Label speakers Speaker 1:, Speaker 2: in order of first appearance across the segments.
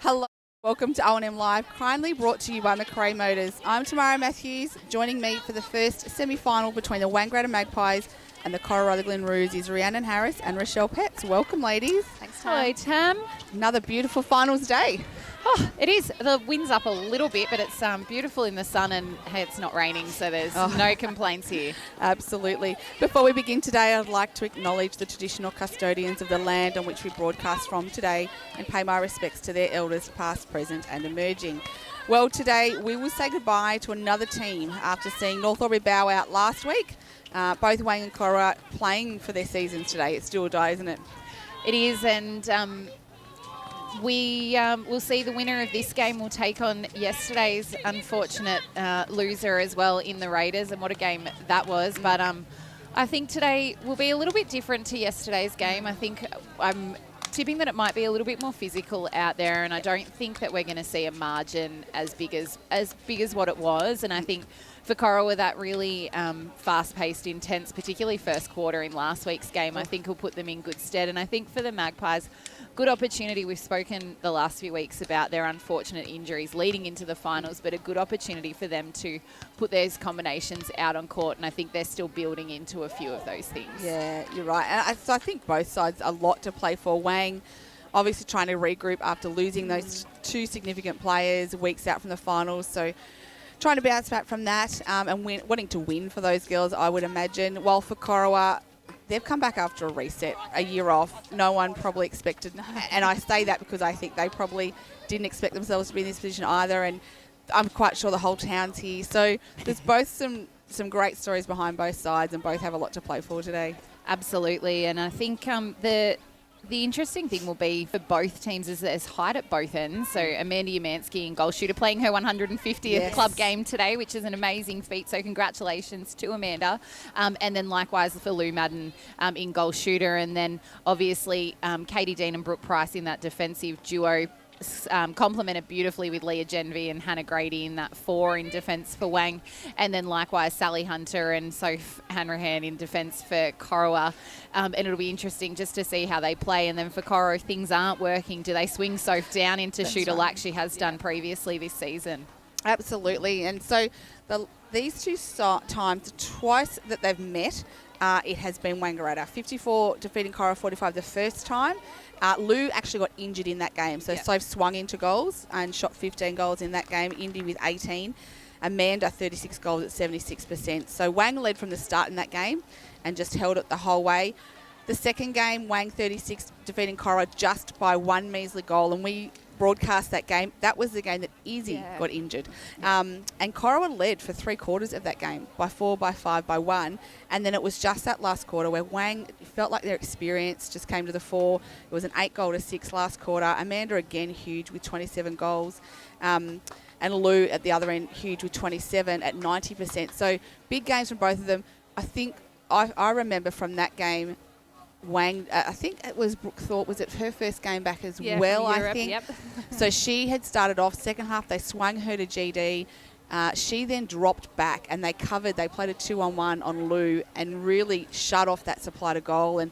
Speaker 1: Hello, welcome to O&M Live, kindly brought to you by McRae Motors. I'm Tamara Matthews. Joining me for the first semi-final between the Wangaratta Magpies and the Corowa-Rutherglen Roos is Rhiannon Harris and Rochelle Petts. Welcome, ladies.
Speaker 2: Thanks, Tam. Hello, Tam.
Speaker 1: Another beautiful finals day.
Speaker 2: Oh, it is. The wind's up a little bit, but it's beautiful in the sun, and hey, it's not raining, so there's no complaints here.
Speaker 1: Absolutely. Before we begin today, I'd like to acknowledge the traditional custodians of the land on which we broadcast from today and pay my respects to their elders, past, present and emerging. Well, today we will say goodbye to another team after seeing North Albury bow out last week. Both Wang and Corowa playing for their seasons today. It's do or die, isn't it?
Speaker 2: It is, and we will see the winner of this game will take on yesterday's unfortunate loser as well in the Raiders, and what a game that was. But I think today will be a little bit different to yesterday's game. I think I'm tipping that it might be a little bit more physical out there, and I don't think that we're going to see a margin as big as what it was. And I think for Corowa, that really fast-paced, intense, particularly first quarter in last week's game, I think will put them in good stead. And I think for the Magpies, good opportunity. We've spoken the last few weeks about their unfortunate injuries leading into the finals, but a good opportunity for them to put those combinations out on court, and I think they're still building into a few of those things.
Speaker 1: Yeah, you're right. And so I think both sides a lot to play for. Wang obviously trying to regroup after losing those two significant players weeks out from the finals, so trying to bounce back from that and wanting to win for those girls, I would imagine. While for Corowa, they've come back after a reset, a year off. No one probably expected, and I say that because I think they probably didn't expect themselves to be in this position either, and I'm quite sure the whole town's here. So there's both some great stories behind both sides, and both have a lot to play for today.
Speaker 2: Absolutely, and I think the interesting thing will be for both teams is there's height at both ends. So Amanda Umansky in goal shooter playing her 150th club game today, which is an amazing feat. So congratulations to Amanda. And then likewise for Lou Madden in goal shooter. And then obviously Katie Dean and Brooke Price in that defensive duo. Complemented beautifully with Leah Genvy and Hannah Grady in that 4 in defence for Wang, and then likewise Sally Hunter and Soph Hanrahan in defence for Corowa, and it'll be interesting just to see how they play. And then for Corowa, if things aren't working, do they swing Soph down into shooter like she has done previously this season?
Speaker 1: Absolutely. And so these two times, twice that they've met, it has been Wangaratta. 54 defeating Corowa 45 the first time. Lou actually got injured in that game, so Soph swung into goals and shot 15 goals in that game. Indy with 18. Amanda 36 goals at 76%. So Wang led from the start in that game and just held it the whole way. The second game, Wang 36 defeating Corowa just by one measly goal, and we broadcast that game. That was the game that Izzy got injured. And Corowa led for 3 quarters of that game, by 4, by 5, by 1. And then it was just that last quarter where Wang felt like their experience just came to the fore. It was an 8-6 last quarter. Amanda again huge with 27 goals. And Lou at the other end huge with 27 at 90%. So big games from both of them. I think I remember from that game, Wang, I think it was Brooke Thorpe, was it her first game back as well, I think. So she had started off second half, they swung her to GD. She then dropped back and they played a 2-on-1 on Lou and really shut off that supply to goal. And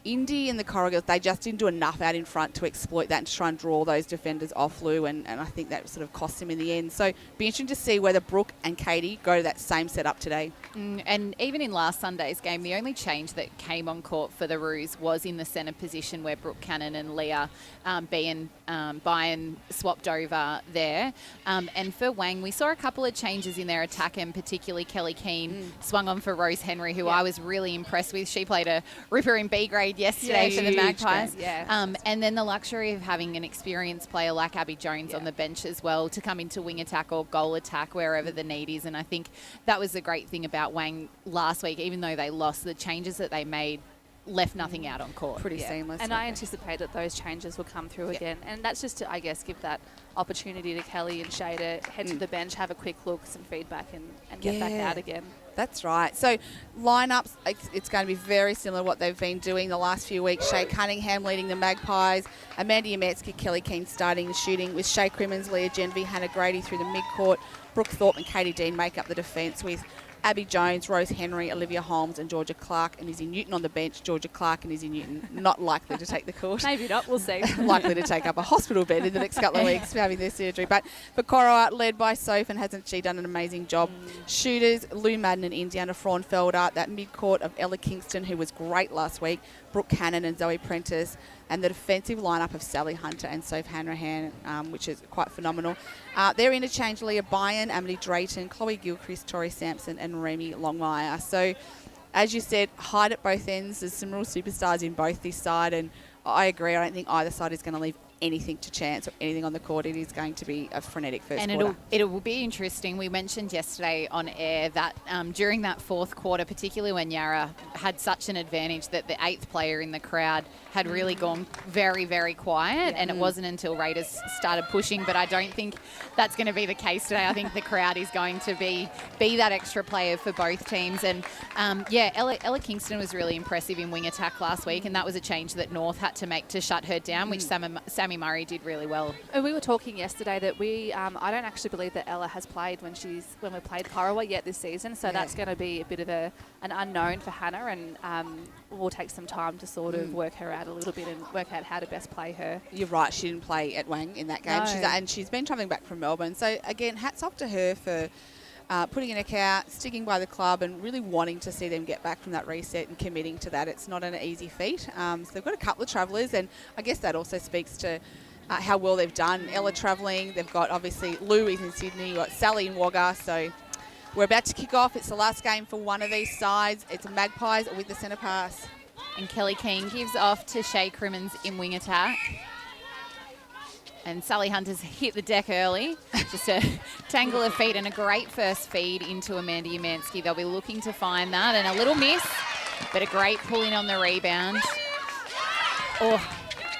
Speaker 1: Indy and the Corowa girls, they just didn't do enough out in front to exploit that and to try and draw those defenders off Lou, and I think that sort of cost him in the end. So be interesting to see whether Brooke and Katie go to that same setup today.
Speaker 2: And even in last Sunday's game, the only change that came on court for the Roos was in the centre position where Brooke Cannon and Leah Byron swapped over there. And for Wang, we saw a couple of changes in their attack, and particularly Kelly Keane swung on for Rose Henry, who I was really impressed with. She played a ripper in B grade yesterday for the Magpies. And then the luxury of having an experienced player like Abby Jones on the bench as well to come into wing attack or goal attack wherever the need is. And I think that was the great thing about Wang last week. Even though they lost, the changes that they made left nothing out on court.
Speaker 1: Pretty seamless.
Speaker 3: And I anticipate that those changes will come through again. And that's just to, I guess, give that opportunity to Kelly and Shay to head to the bench, have a quick look, some feedback, and get back out again.
Speaker 1: That's right. So lineups, it's going to be very similar to what they've been doing the last few weeks. Shay Cunningham leading the Magpies, Amanda Umansky, Kelly Keane starting the shooting, with Shay Crimmins, Leah Genvy, Hannah Grady through the midcourt, Brooke Thorpe and Katie Dean make up the defence, with Abby Jones, Rose Henry, Olivia Holmes and Georgia Clark, and Izzy Newton on the bench. Georgia Clark and Izzy Newton not likely to take the court.
Speaker 3: Maybe not, we'll see.
Speaker 1: Likely to take up a hospital bed in the next couple of weeks for having their surgery. But for Corowa, led by Soph, and hasn't she done an amazing job? Shooters, Lou Madden and Indiana Fraunfelder, that mid-court of Ella Kingston, who was great last week, Brooke Cannon and Zoe Prentice, and the defensive lineup of Sally Hunter and Soph Hanrahan, which is quite phenomenal. They're interchange Leah Byron, Emily Drayton, Chloe Gilchrist, Tori Sampson and Remy Longmire. So, as you said, height at both ends. There's some real superstars in both this side, and I agree. I don't think either side is going to leave anything to chance or anything on the court. It is going to be a frenetic first quarter.
Speaker 2: And it will be interesting. We mentioned yesterday on air that during that fourth quarter, particularly when Yarra had such an advantage, that the eighth player in the crowd had really gone very, very quiet, and it wasn't until Raiders started pushing. But I don't think that's going to be the case today. I think the crowd is going to be that extra player for both teams. And Ella Kingston was really impressive in wing attack last week, and that was a change that North had to make to shut her down, which Sammy Murray did really well.
Speaker 3: And we were talking yesterday that I don't actually believe that Ella has played when we played Corowa yet this season, so that's going to be a bit of an unknown for Hannah, and we'll take some time to sort of work her out a little bit and work out how to best play her.
Speaker 1: You're right, she didn't play at Wang in that game.
Speaker 3: No.
Speaker 1: She's been travelling back from Melbourne. So, again, hats off to her for putting in a count, sticking by the club and really wanting to see them get back from that reset and committing to that. It's not an easy feat. So they've got a couple of travellers, and I guess that also speaks to how well they've done. Ella travelling. They've got, obviously, Lou is in Sydney. You've got Sally in Wagga. So we're about to kick off. It's the last game for one of these sides. It's Magpies with the centre pass.
Speaker 2: And Kelly Keane gives off to Shay Crimmins in wing attack. And Sally Hunter's hit the deck early. Just a tangle of feet and a great first feed into Amanda Umansky. They'll be looking to find that. And a little miss, but a great pull in on the rebound.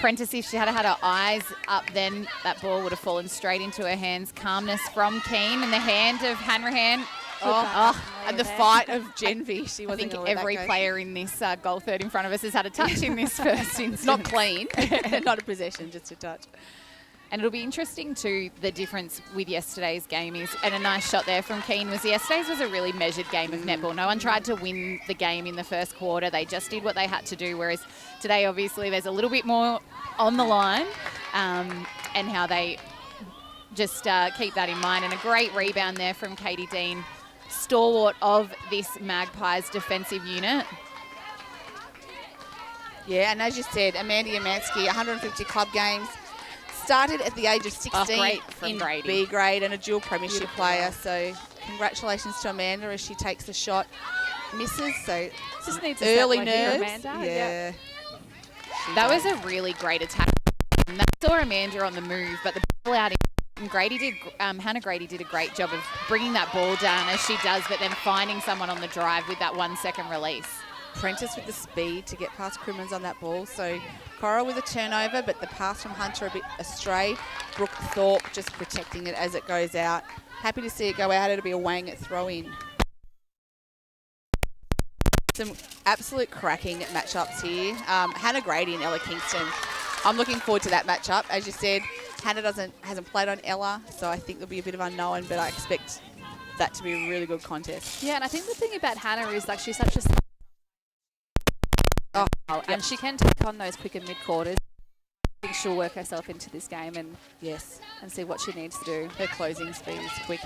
Speaker 2: Prentice, if she had her eyes up, then that ball would have fallen straight into her hands. Calmness from Keane in the hand of Hanrahan.
Speaker 1: And the fight of Genvi. She
Speaker 2: I think every player in this goal third in front of us has had a touch in this first instance.
Speaker 1: Not clean, not a possession, just a touch.
Speaker 2: And it'll be interesting too, the difference with yesterday's game is, and a nice shot there from Keane, was yesterday's was a really measured game of netball. No one tried to win the game in the first quarter. They just did what they had to do, whereas today, obviously, there's a little bit more on the line, and how they just keep that in mind. And a great rebound there from Katie Dean, stalwart of this Magpies defensive unit.
Speaker 1: Yeah, and as you said, Amanda Umansky, 150 club games. Started at the age of 16 in
Speaker 2: Grady.
Speaker 1: B grade and a dual premiership player. So congratulations to Amanda as she takes the shot, misses. So
Speaker 3: just needs a
Speaker 1: early
Speaker 3: step like here,
Speaker 1: nerves.
Speaker 3: Amanda.
Speaker 1: Yeah.
Speaker 2: That was a really great attack. And that saw Amanda on the move, but the ball out in Hannah Grady did a great job of bringing that ball down as she does, but then finding someone on the drive with that 1 second release.
Speaker 1: Prentice with the speed to get past Crimmins on that ball. So Cora with a turnover, but the pass from Hunter a bit astray. Brooke Thorpe just protecting it as it goes out. Happy to see it go out. It'll be a Wang throw-in. Some absolute cracking matchups here. Hannah Grady and Ella Kingston. I'm looking forward to that matchup. As you said, Hannah hasn't played on Ella, so I think there'll be a bit of unknown, but I expect that to be a really good contest.
Speaker 3: Yeah, and I think the thing about Hannah is like she's such a and she can take on those quicker mid-quarters. I think she'll work herself into this game and see what she needs to do.
Speaker 1: Her closing speed is quick.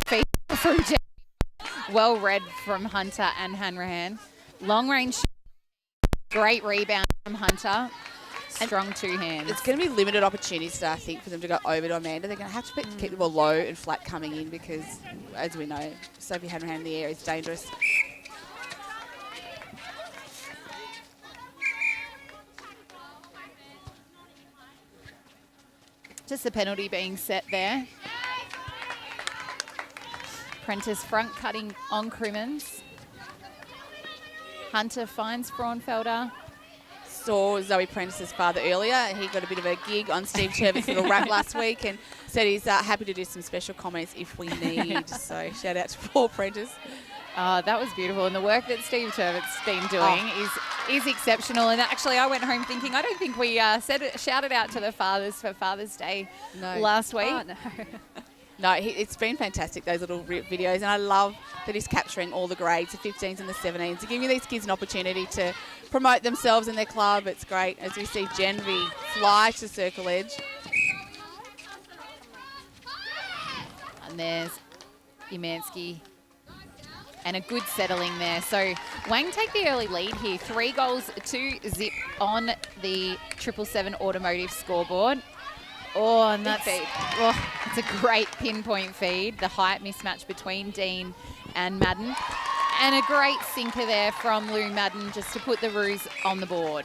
Speaker 2: Feed from Jen. Well read from Hunter and Hanrahan. Long range, great rebound from Hunter. Strong two hands.
Speaker 1: It's going to be limited opportunities, I think, for them to go over to Amanda. They're going to have to keep the ball low and flat coming in because, as we know, Sophie Hanrahan in the air is dangerous.
Speaker 2: Just the penalty being set there. Prentice front cutting on Crimmins. Hunter finds Fraunfelder.
Speaker 1: Saw Zoe Prentice's father earlier. He got a bit of a gig on Steve Turvitt's little rap last week and said he's happy to do some special comments if we need. So shout out to Paul Prentice.
Speaker 2: That was beautiful. And the work that Steve Turvitt's been doing is exceptional. And actually, I went home thinking, I don't think we shouted out to the fathers for Father's Day last week.
Speaker 3: Oh, no.
Speaker 1: No, it's been fantastic, those little videos, and I love that he's capturing all the grades, the 15s and the 17s, to give these kids an opportunity to promote themselves in their club. It's great as we see Genvi fly to circle edge.
Speaker 2: And there's Umansky. And a good settling there. So Wang take the early lead here. 3 goals to zip on the 777 automotive scoreboard. Oh, and that's it's a great pinpoint feed. The height mismatch between Dean and Madden. And a great sinker there from Lou Madden just to put the Roos on the board.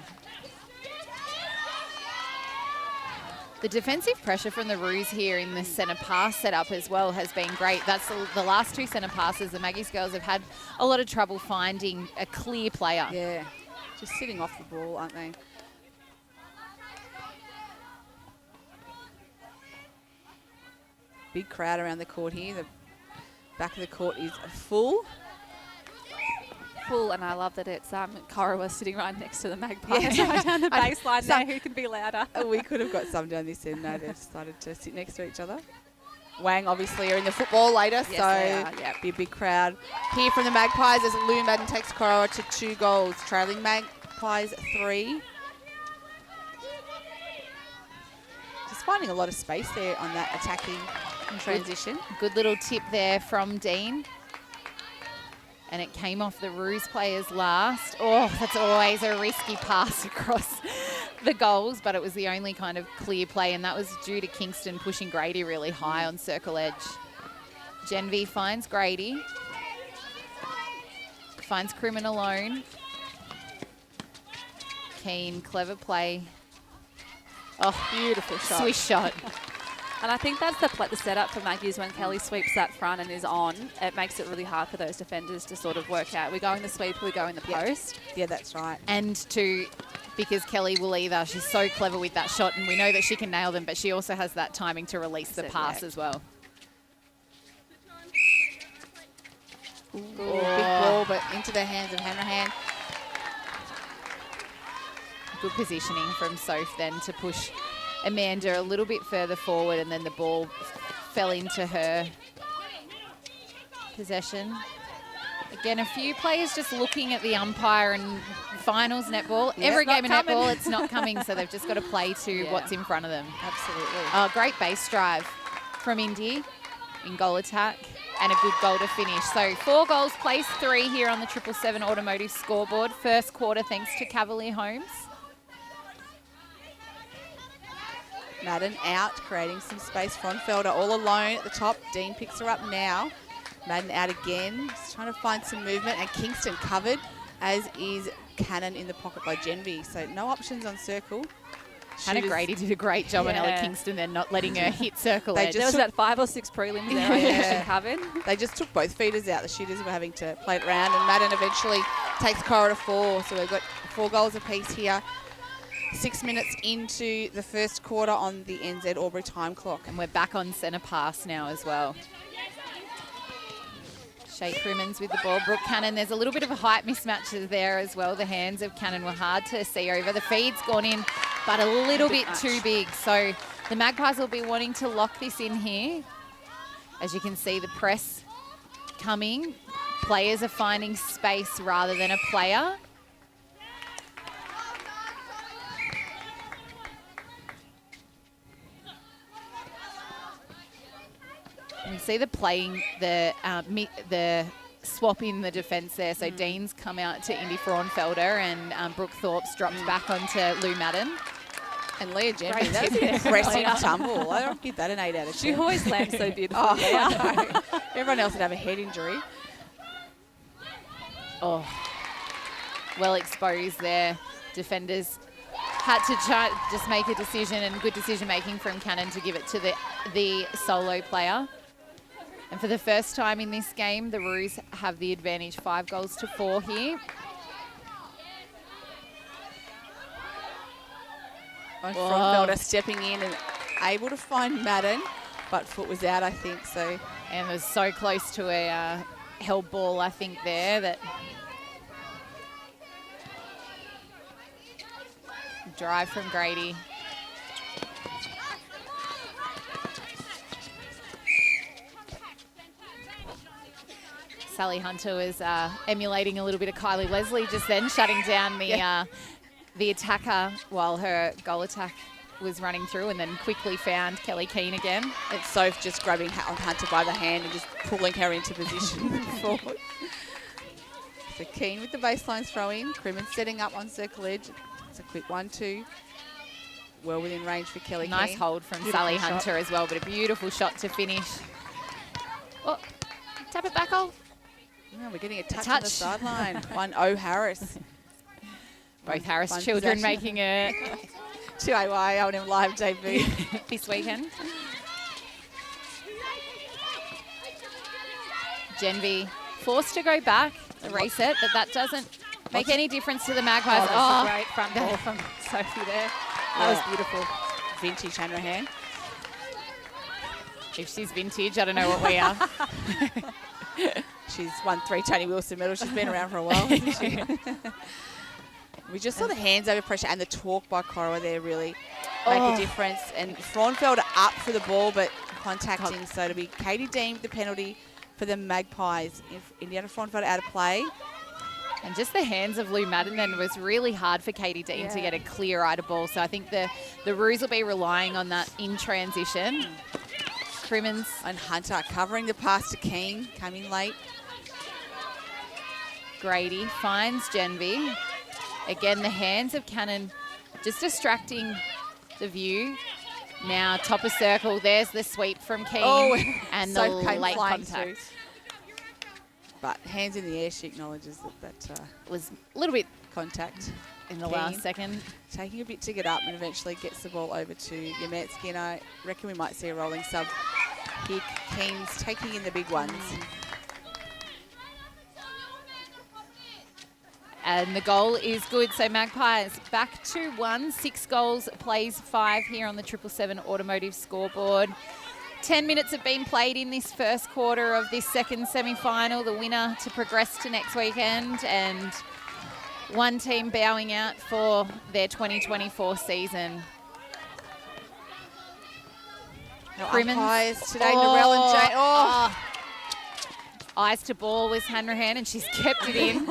Speaker 2: The defensive pressure from the Roos here in the centre pass setup as well has been great. That's the last 2 centre passes. The Maggies girls have had a lot of trouble finding a clear player.
Speaker 1: Yeah, just sitting off the ball, aren't they? Big crowd around the court here. The back of the court is full.
Speaker 3: And I love that it's Corowa sitting right next to the Magpies right down the baseline there. Who can be louder?
Speaker 1: We could have got some down this end. No, they've decided to sit next to each other. Wang obviously are in the football later,
Speaker 3: yes,
Speaker 1: so
Speaker 3: yep.
Speaker 1: Be a big crowd here from the Magpies as Lou Madden takes Corowa to 2 goals, trailing Magpies 3. Just finding a lot of space there on that attacking transition.
Speaker 2: Good little tip there from Dean. And it came off the Roos players last. Oh, that's always a risky pass across the goals, but it was the only kind of clear play, and that was due to Kingston pushing Grady really high on circle edge. Genvi finds Grady. Finds Crimin alone. Keen, clever play. Oh,
Speaker 1: beautiful shot.
Speaker 2: Swish shot.
Speaker 3: And I think that's the setup for Maggies when Kelly sweeps that front and is on. It makes it really hard for those defenders to sort of work out. We go in the sweep, we go in the post.
Speaker 1: Yeah, that's right.
Speaker 2: And because Kelly will she's so clever with that shot, and we know that she can nail them, but she also has that timing to release the pass as well.
Speaker 1: Ooh, big ball, but into the hands of Hanrahan.
Speaker 2: Good positioning from Soph then to push Amanda a little bit further forward, and then the ball fell into her possession. Again, a few players just looking at the umpire and finals netball.
Speaker 1: Yeah,
Speaker 2: Every game of
Speaker 1: coming.
Speaker 2: netball, it's not coming, so they've just got to play to what's in front of them.
Speaker 1: Absolutely.
Speaker 2: Great base drive from Indy in goal attack, and a good goal to finish. So 4 goals, place 3 here on the 777 automotive scoreboard. First quarter, thanks to Cavalier Homes.
Speaker 1: Madden out, creating some space. Fronfelder all alone at the top. Dean picks her up now. Madden out again, just trying to find some movement. And Kingston covered, as is Cannon in the pocket by Genvi. So no options on circle.
Speaker 2: Hannah Grady did a great job on Ella Kingston then, not letting her hit circle edge.
Speaker 3: There was about 5 or 6 prelims there I think she covered.
Speaker 1: They just took both feeders out. The shooters were having to play it around, and Madden eventually takes Corowa to 4. So we've got 4 goals apiece here. 6 minutes into the first quarter on the NZ Albury time clock.
Speaker 2: And we're back on centre pass now as well. Shay Crimmins with the ball. Brooke Cannon, there's a little bit of a height mismatch there as well. The hands of Cannon were hard to see over. The feed's gone in, but a little bit too big. So the Magpies will be wanting to lock this in here. As you can see, the press coming. Players are finding space rather than a player. We see the swap in the defence there. So Dean's come out to Indy Frauenfelder, and Brooke Thorpe's dropped back onto Lou Madden.
Speaker 1: And Leah Genvi, that's an impressive tumble. I don't give that an 8 out of 10.
Speaker 3: She always lands so beautifully.
Speaker 1: I know. Everyone else would have a head injury.
Speaker 2: Oh, well exposed there. Defenders had to try just make a decision, and good decision making from Cannon to give it to the solo player. And for the first time in this game, the Roos have the advantage, 5 goals to 4 here.
Speaker 1: Fronfelder stepping in and able to find Madden, but foot was out, I think. So,
Speaker 2: and was so close to a held ball, I think, there. That drive from Grady. Sally Hunter was emulating a little bit of Kylie Leslie just then, shutting down the attacker while her goal attack was running through, and then quickly found Kelly Keane again.
Speaker 1: It's Soph just grabbing Hunter by the hand and just pulling her into position forward. So Keane with the baseline throw in. Crimmins setting up on circle edge. It's a quick 1-2. Well within range for Kelly
Speaker 2: Nice
Speaker 1: Keane.
Speaker 2: hold from
Speaker 3: Beautiful
Speaker 2: Sally
Speaker 3: shot.
Speaker 2: Hunter as well, but a beautiful shot to finish. Oh, tap it back, oh.
Speaker 1: Oh, we're getting a touch on the sideline. 1-0 Harris.
Speaker 2: Both Harris
Speaker 1: One
Speaker 2: children
Speaker 1: possession.
Speaker 2: making a
Speaker 1: 2AY O&M live debut.
Speaker 2: this weekend. Genvi forced to go back, a reset, but that doesn't make any difference to the Magpies.
Speaker 3: Oh, that's a great front ball from Sophie there. That was beautiful.
Speaker 1: Vintage Hanrahan.
Speaker 2: If she's vintage, I don't know what we are.
Speaker 1: She's won 3 Tony Wilson medals. She's been around for a while, hasn't she? We just saw the hands over pressure and the talk by Corowa there really make a difference. And Frauenfelder up for the ball, but contacting. So it'll be Katie Dean with the penalty for the Magpies. If Indiana Frauenfelder out of play.
Speaker 2: And just the hands of Lou Madden then was really hard for Katie Dean to get a clear-eyed ball. So I think the Roos will be relying on that in transition. Crimmins.
Speaker 1: And Hunter covering the pass to Keane, coming late.
Speaker 2: Grady finds Genvi. Again, the hands of Cannon just distracting the view. Now top of circle, there's the sweep from Keane and the
Speaker 1: Soph came
Speaker 2: late
Speaker 1: flying
Speaker 2: contact.
Speaker 1: through. But hands in the air, she acknowledges that
Speaker 2: Was a little bit
Speaker 1: contact.
Speaker 2: in the
Speaker 1: Keane.
Speaker 2: last second.
Speaker 1: Taking a bit to get up and eventually gets the ball over to Yametsky, and I reckon we might see a rolling sub here. Keane's taking in the big ones.
Speaker 2: And the goal is good. So Magpies back to 1. 6 goals, plays 5 here on the 777 Automotive scoreboard. 10 minutes have been played in this first quarter of this second semi-final. The winner to progress to next weekend, and one team bowing out for their 2024 season. Crimmins.
Speaker 1: Umpires today, Narelle and Jane. Oh,
Speaker 2: Eyes to ball was Hanrahan, and she's kept it in.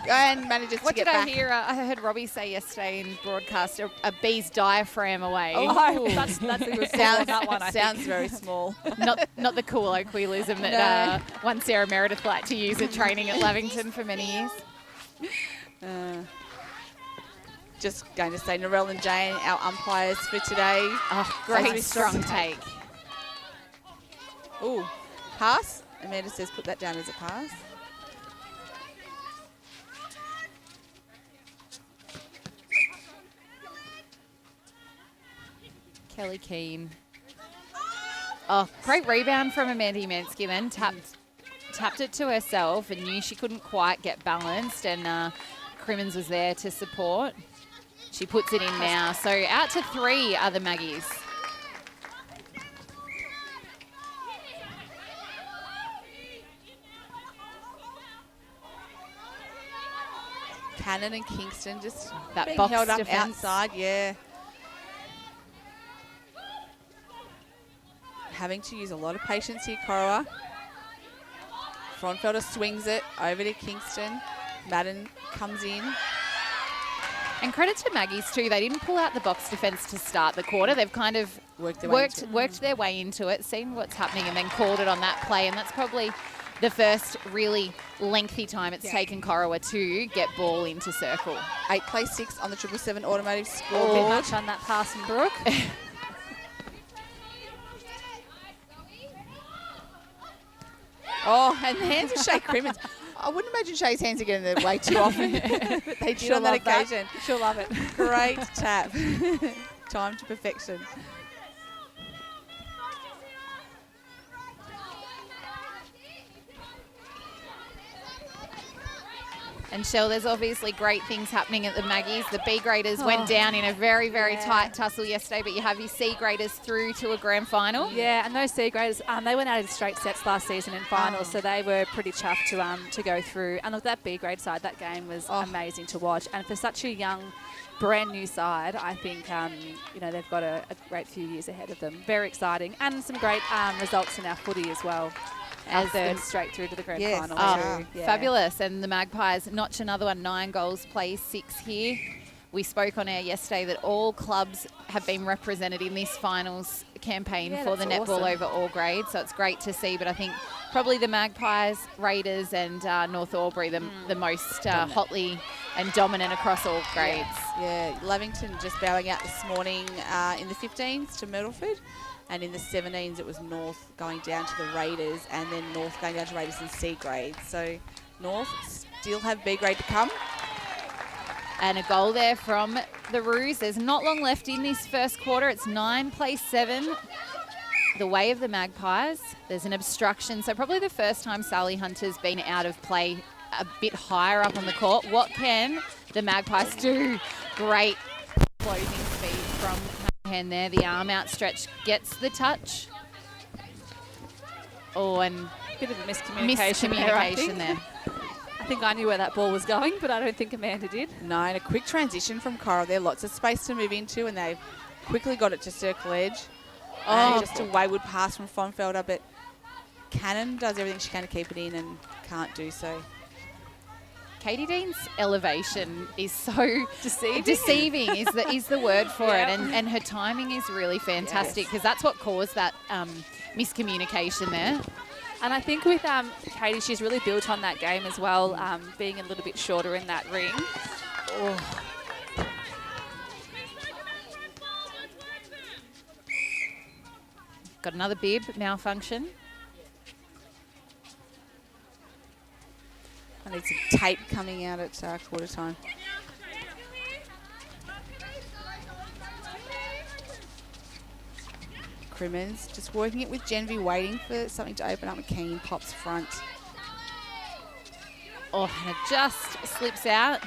Speaker 1: and manages
Speaker 2: What
Speaker 1: to get
Speaker 2: did I
Speaker 1: back.
Speaker 2: hear? I heard Robbie say yesterday in broadcast, a bee's diaphragm away.
Speaker 3: Oh, that's a good sound. That one, I
Speaker 1: Sounds
Speaker 3: think.
Speaker 1: very small.
Speaker 2: Not the cool colloquialism that one Sarah Meredith liked to use at training at Lavington for many years.
Speaker 1: Just going to say Narelle and Jane, our umpires for today.
Speaker 2: Oh,
Speaker 1: Great
Speaker 2: great strong take.
Speaker 1: Ooh, pass. Amanda says put that down as a pass.
Speaker 2: Kelly Keane. Oh, great rebound from Amanda Yamensky then. Tapped it to herself and knew she couldn't quite get balanced, and Crimmins was there to support. She puts it in now. So out to 3 are the Maggies.
Speaker 1: Cannon and Kingston just
Speaker 2: That
Speaker 1: being
Speaker 2: box
Speaker 1: held up
Speaker 2: defense.
Speaker 1: outside, yeah. Having to use a lot of patience here, Corowa. Frauenfelder swings it over to Kingston. Madden comes in.
Speaker 2: And credit to Maggies too. They didn't pull out the box defence to start the quarter. They've kind of
Speaker 1: Worked their way into it.
Speaker 2: worked their way into it, seen what's happening, and then called it on that play. And that's probably the first really lengthy time it's taken Corowa to get ball into circle.
Speaker 1: 8 play 6 on the 777 Automotive
Speaker 3: A bit
Speaker 1: scoreboard.
Speaker 3: much on that pass from Brooke.
Speaker 1: Oh, and the hands of Shay Crimmins. I wouldn't imagine Shay's hands are getting in the way too often. But they did on that occasion.
Speaker 3: She'll love it.
Speaker 1: Great tap. Time to perfection.
Speaker 2: And Shell, there's obviously great things happening at the Maggies. The B graders went down in a very, very tight tussle yesterday, but you have your C graders through to a grand final.
Speaker 3: Yeah, and those C graders, they went out in straight sets last season in finals, so they were pretty chuffed to go through. And look, that B grade side, that game was amazing to watch. And for such a young, brand new side, I think they've got a great few years ahead of them. Very exciting, and some great results in our footy as well.
Speaker 2: as
Speaker 3: third
Speaker 2: the
Speaker 3: straight through to the grand
Speaker 1: Yes,
Speaker 3: final.
Speaker 1: they
Speaker 3: too.
Speaker 1: are.
Speaker 3: Yeah.
Speaker 2: Fabulous. And the Magpies notch another one, 9 goals, plays 6 here. We spoke on air yesterday that all clubs have been represented in this finals campaign for the
Speaker 3: that's
Speaker 2: netball
Speaker 3: awesome.
Speaker 2: over all grades. So it's great to see. But I think probably the Magpies, Raiders and North Albury, the most hotly and dominant across all grades.
Speaker 1: Yeah, Lavington just bowing out this morning in the 15s to Myrtleford. And in the 17s, it was North going down to the Raiders, and then North going down to Raiders in C grade. So North still have B grade to come.
Speaker 2: And a goal there from the Roos. There's not long left in this first quarter. It's 9 plays 7. The way of the Magpies. There's an obstruction. So probably the first time Sally Hunter's been out of play a bit higher up on the court. What can the Magpies do? Great closing speed from hand there. The arm outstretched gets the touch. Oh, and
Speaker 3: Bit of a miscommunication
Speaker 2: there.
Speaker 3: I think I knew where that ball was going, but I don't think Amanda did.
Speaker 1: No, and a quick transition from Cora there. Lots of space to move into, and they've quickly got it to circle edge. And just a wayward pass from Fonfelder, but Cannon does everything she can to keep it in and can't do so.
Speaker 2: Katie Dean's elevation is so
Speaker 3: Deceiving.
Speaker 2: is the word for
Speaker 3: Yep.
Speaker 2: it, and her timing is really fantastic because that's what caused that miscommunication there.
Speaker 3: And I think with Katie, she's really built on that game as well, being a little bit shorter in that ring.
Speaker 2: Oh. Got another bib malfunction.
Speaker 1: I need some tape coming out at quarter time. Crimmins just working it with Genvi, waiting for something to open up. McKean pops front.
Speaker 2: Oh, and it just slips out.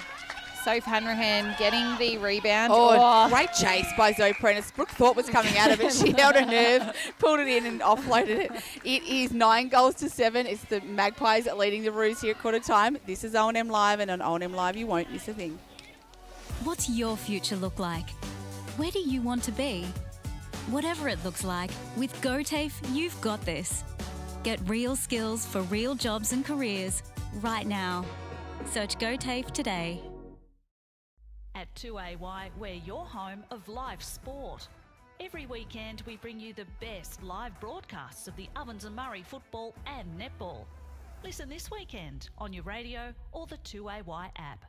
Speaker 2: Soph Hanrahan getting the rebound.
Speaker 1: Oh, great chase by Zoe Prentice. Brooke thought was coming out of it. She held her nerve, pulled it in and offloaded it. It is 9 goals to 7. It's the Magpies leading the Roos here at quarter time. This is O&M Live, and on O&M Live you won't miss a thing.
Speaker 4: What's your future look like? Where do you want to be? Whatever it looks like, with GoTAFE, you've got this. Get real skills for real jobs and careers right now. Search GoTAFE today.
Speaker 5: At 2AY, we're your home of live sport. Every weekend we bring you the best live broadcasts of the Ovens and Murray football and netball. Listen this weekend on your radio or the 2AY app.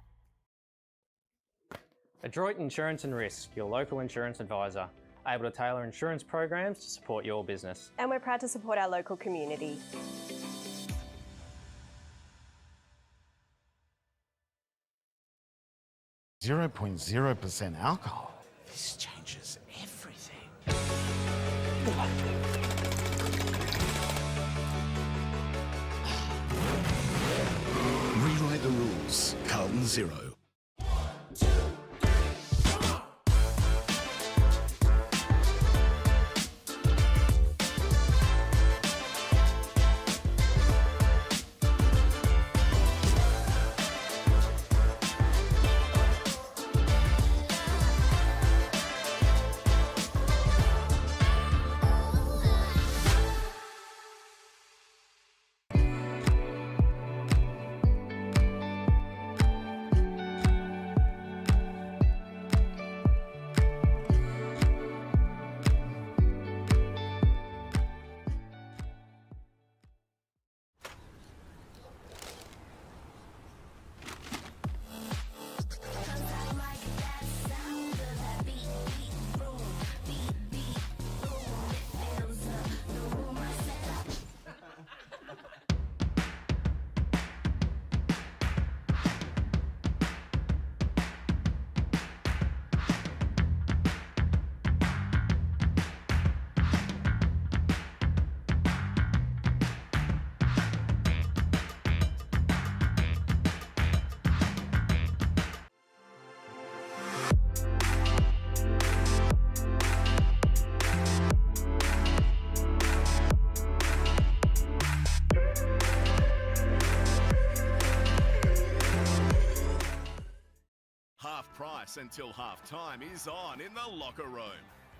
Speaker 6: Adroit Insurance and Risk, your local insurance advisor, able to tailor insurance programs to support your business.
Speaker 7: And we're proud to support our local community.
Speaker 8: Zero 0.0% alcohol. This changes everything. Rewrite the rules. Carlton Zero.
Speaker 9: Half price until half time is on in the locker room.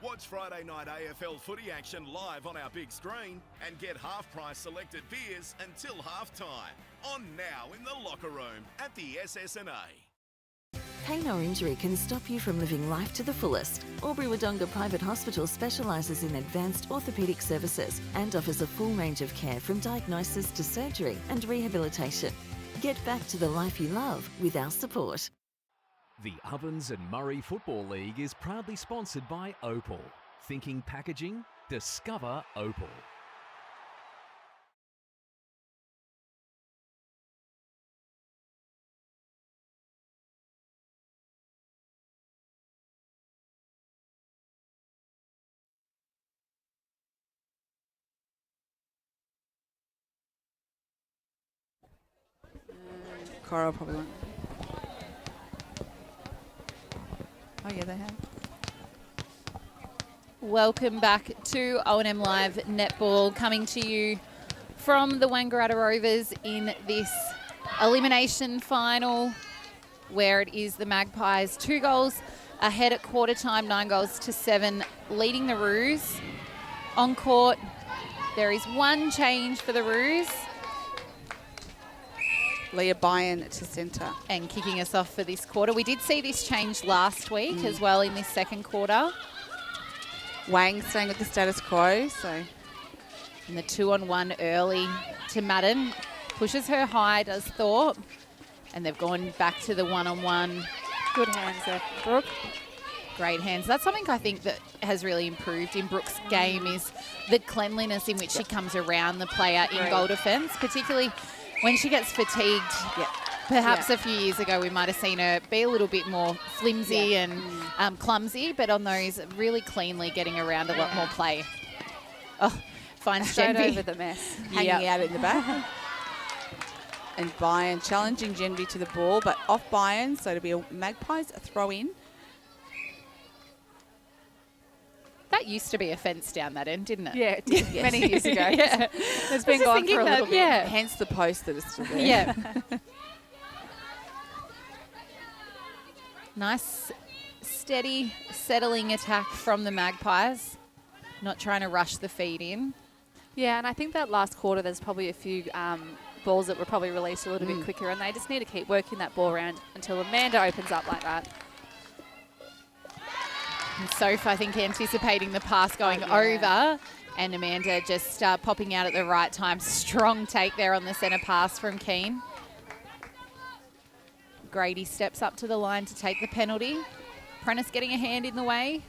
Speaker 8: Watch Friday night AFL footy action live on our big screen and get half-price selected beers until half-time. On now in the locker room at the SS&A.
Speaker 9: Pain or injury can stop you from living life to the fullest. Albury-Wodonga Private Hospital specialises in advanced orthopaedic services and offers a full range of care from diagnosis to surgery and rehabilitation. Get back to the life you love with our support.
Speaker 10: The Ovens and Murray Football League is proudly sponsored by Opal. Thinking packaging? Discover Opal.
Speaker 1: Corowa probably won't. Oh, yeah, they have.
Speaker 2: Welcome back to O&M Live Netball, coming to you from the Wangaratta Rovers in this elimination final, where it is the Magpies 2 goals ahead at quarter time, 9-7, leading the Roos. On court, there is one change for the Roos.
Speaker 1: Leah Byron to centre.
Speaker 2: And kicking us off for this quarter. We did see this change last week as well in this second quarter.
Speaker 1: Wang staying with the status quo, so.
Speaker 2: And the 2-on-1 early to Madden. Pushes her high, does Thorpe. And they've gone back to the 1-on-1.
Speaker 3: Good hands there, Brooke.
Speaker 2: Great hands. That's something I think that has really improved in Brooke's game, is the cleanliness in which she comes around the player in goal defence, particularly when she gets fatigued. Perhaps a few years ago we might have seen her be a little bit more flimsy and clumsy, but on those, really cleanly getting around a lot more play. Oh, finds
Speaker 3: Straight
Speaker 2: Genvi
Speaker 3: over the mess.
Speaker 1: Hanging out in the back. And Byron challenging Genvi to the ball, but off Byron, so it'll be a Magpies throw in.
Speaker 2: That used to be a fence down that end, didn't it?
Speaker 3: Yeah, it did. Many years ago.
Speaker 2: Yeah.
Speaker 3: It's been gone for a little bit.
Speaker 2: Yeah.
Speaker 1: Hence the post that is still there.
Speaker 2: Yeah. Nice, steady, settling attack from the Magpies. Not trying to rush the feed in.
Speaker 3: Yeah, and I think that last quarter there's probably a few balls that were probably released a little bit quicker, and they just need to keep working that ball around until Amanda opens up like that.
Speaker 2: And Soph, I think, anticipating the pass going over, and Amanda just popping out at the right time. Strong take there on the centre pass from Keane. Grady steps up to the line to take the penalty. Prentice getting a hand in the way.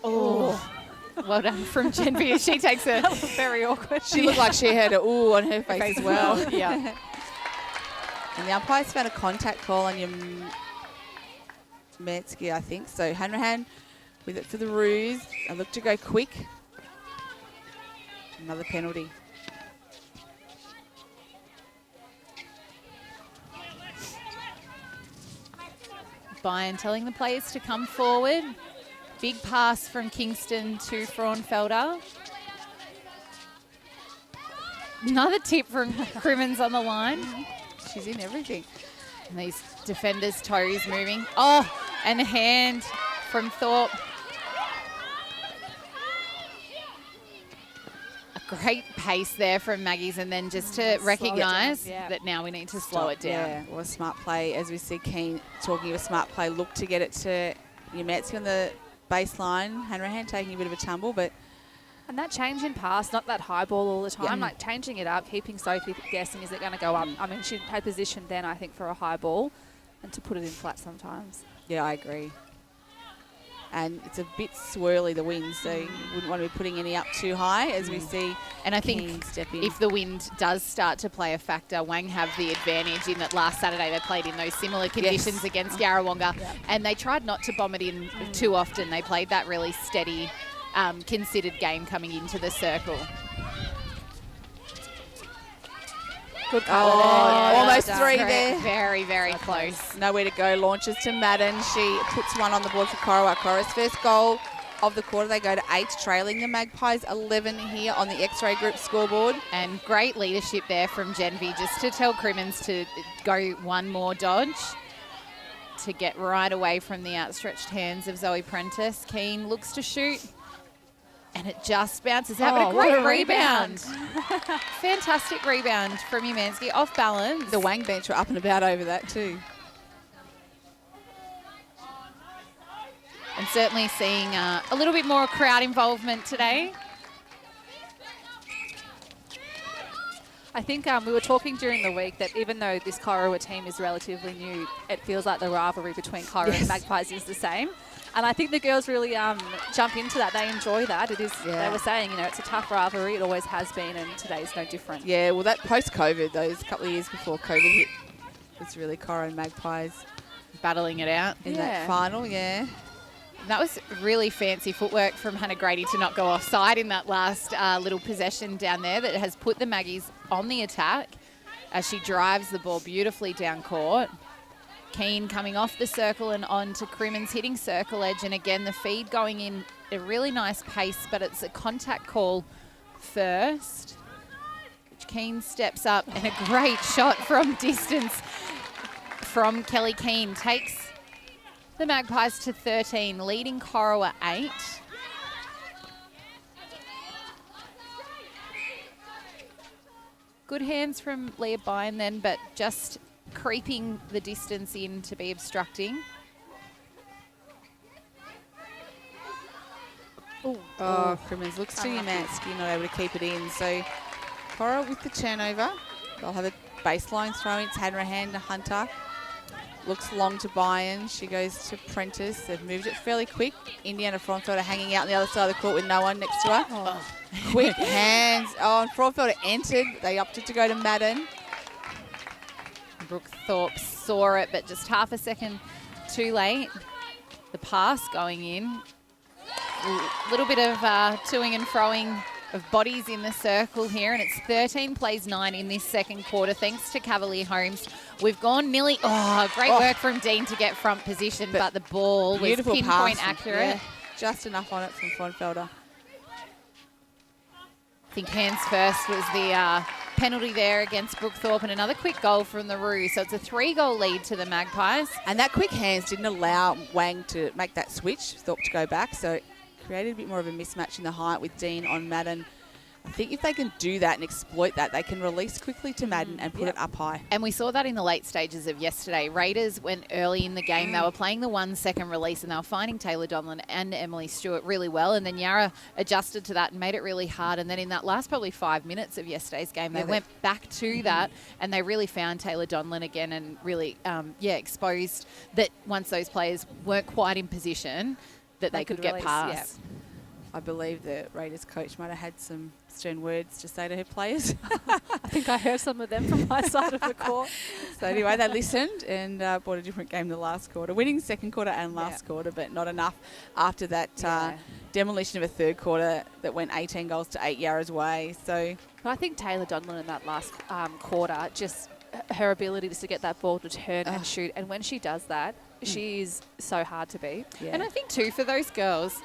Speaker 2: Oh, well done from Genvi as she takes a
Speaker 3: Very awkward.
Speaker 1: She looked like she had a ooh on her face as well.
Speaker 2: Yeah.
Speaker 1: And the umpires found a contact call on your Metsky, I think. So Hanrahan with it for the Roos. I look to go quick. Another penalty.
Speaker 2: Bayern telling the players to come forward. Big pass from Kingston to Fraunfelder. Another tip from Crimmins on the line.
Speaker 1: She's in everything.
Speaker 2: And these defenders' toes moving. Oh, and a hand from Thorpe. A great pace there from Maggie's, and then just to recognise that now we need to slow it down.
Speaker 1: Yeah, or a smart play. As we see Keane talking of a smart play, look to get it to Yametsky on the baseline. Hanrahan taking a bit of a tumble, but...
Speaker 3: And that change in pass, not that high ball all the time, like changing it up, keeping Sophie guessing, is it going to go up? I mean, she had positioned then, I think, for a high ball, and to put it in flat sometimes.
Speaker 1: Yeah, I agree. And it's a bit swirly, the wind, so you wouldn't want to be putting any up too high as we see.
Speaker 2: And I think if the wind does start to play a factor, Wang have the advantage in that last Saturday they played in those similar conditions against Yarrawonga, and they tried not to bomb it in too often. They played that really steady, considered game coming into the circle.
Speaker 3: Good call.
Speaker 1: Almost three there.
Speaker 2: Very, very close.
Speaker 1: Nowhere to go. Launches to Madden. She puts one on the board for Corowa. Corowa's first goal of the quarter. They go to 8, trailing the Magpies 11 here on the X-Ray Group scoreboard.
Speaker 2: And great leadership there from Genvi just to tell Crimmins to go one more dodge. to get right away from the outstretched hands of Zoe Prentice. Keane looks to shoot. And it just bounces out. But a great rebound. Fantastic rebound from Umansky. Off balance.
Speaker 1: The Wang bench were up and about over that too.
Speaker 2: And certainly seeing a little bit more crowd involvement today.
Speaker 3: I think we were talking during the week that even though this Corowa team is relatively new, it feels like the rivalry between Corowa and Magpies is the same. And I think the girls really jump into that. They enjoy that. It is. They were saying, it's a tough rivalry. It always has been, and today's no different.
Speaker 1: Yeah, well, that post-COVID, those couple of years before COVID hit, was really Corowa and Magpies
Speaker 2: battling it out
Speaker 1: in that final.
Speaker 2: That was really fancy footwork from Hannah Grady to not go offside in that last little possession down there that has put the Maggies on the attack as she drives the ball beautifully down court. Keane coming off the circle and on to Crimmins hitting circle edge. And again, the feed going in a really nice pace, but it's a contact call first. Keane steps up and a great shot from distance from Kelly Keane takes the Magpies to 13, leading Corowa 8. Good hands from Leah Byrne then, but just creeping the distance in to be obstructing.
Speaker 1: Crimmins looks to Umansky, not able to keep it in. So Corowa with the turnover. They'll have a baseline throw. It's Hannah Hand to Hunter. Looks long to Byrne. She goes to Prentice. They've moved it fairly quick. Indiana Frauenfelder hanging out on the other side of the court with no one next to her. Quick hands. And Frauenfelder entered. They opted to go to Madden.
Speaker 2: Brooke Thorpe saw it, but just half a second too late. The pass going in. A little bit of toing and froing of bodies in the circle here, and it's 13 plays 9 in this second quarter, thanks to Cavalier Holmes. We've gone nearly, great work from Dean to get front position, but the ball was pinpoint accurate.
Speaker 1: Yeah, just enough on it from Frauenfelder.
Speaker 2: I think hands first was the penalty there against Brooke Thorpe, and another quick goal from the Roos. So it's a 3-goal lead to the Magpies.
Speaker 1: And that quick hands didn't allow Wang to make that switch, Thorpe to go back, so it created a bit more of a mismatch in the height with Dean on Madden. I think if they can do that and exploit that, they can release quickly to Madden and put it up high.
Speaker 2: And we saw that in the late stages of yesterday. Raiders went early in the game. They were playing the 1-second release, and they were finding Taylor Donlan and Emily Stewart really well. And then Yara adjusted to that and made it really hard. And then in that last probably 5 minutes of yesterday's game, they went back to that, and they really found Taylor Donlan again and really, exposed that once those players weren't quite in position, that they could get
Speaker 3: release,
Speaker 2: past.
Speaker 1: I believe the Raiders coach might have had some stern words to say to her players.
Speaker 3: I think I heard some of them from my side of the court.
Speaker 1: So anyway, they listened and brought a different game the last quarter, winning second quarter and last quarter, but not enough after that demolition of a third quarter that went 18 goals to 8 Yarra's way. So
Speaker 3: I think Taylor Donlan in that last quarter, just her ability just to get that ball to turn and shoot, and when she does that, she is so hard to beat.
Speaker 1: Yeah.
Speaker 2: And I think too, for those girls,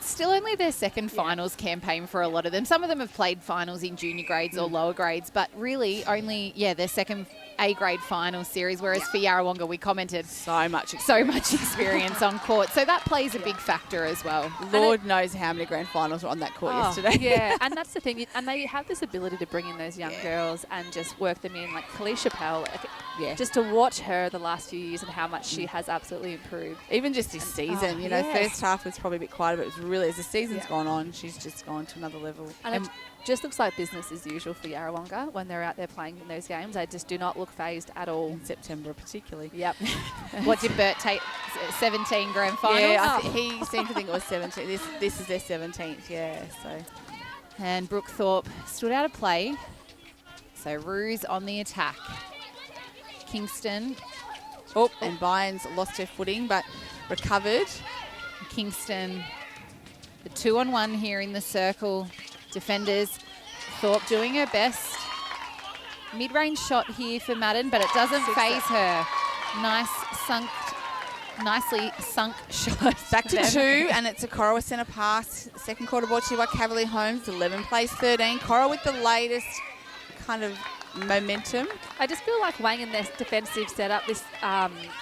Speaker 2: still only their second finals campaign for a lot of them. Some of them have played finals in junior grades or lower grades, but really only, their second A-grade final series, whereas for Yarrawonga, we commented so much experience on court. So that plays a big factor as well.
Speaker 1: Lord knows how many grand finals were on that court yesterday.
Speaker 3: Yeah, and that's the thing. And they have this ability to bring in those young girls and just work them in, like Kalisha Pell. Just to watch her the last few years and how much she has absolutely improved.
Speaker 1: Even just this season, first half was probably a bit quieter, but it was really, as the season's gone on, she's just gone to another level.
Speaker 3: And it just looks like business as usual for Yarrawonga when they're out there playing in those games. They just do not look phased at all.
Speaker 1: In September particularly.
Speaker 2: Yep. What did Bert take? 17 grand finals?
Speaker 1: Yeah, he seemed to think it was 17. This is their 17th, so.
Speaker 2: And Brooke Thorpe stood out of play. So Roos on the attack. Kingston.
Speaker 1: And Bynes lost her footing but recovered.
Speaker 2: Kingston, the 2-on-1 here in the circle. Defenders, Thorpe doing her best. Mid-range shot here for Madden, but it doesn't phase her. Nicely sunk shot.
Speaker 1: Back to 2, and it's a Corowa centre pass. Second quarter brought to you by Cavalier Holmes. 11 plays 13. Corowa with the latest kind of momentum.
Speaker 3: I just feel like Wang in their defensive setup this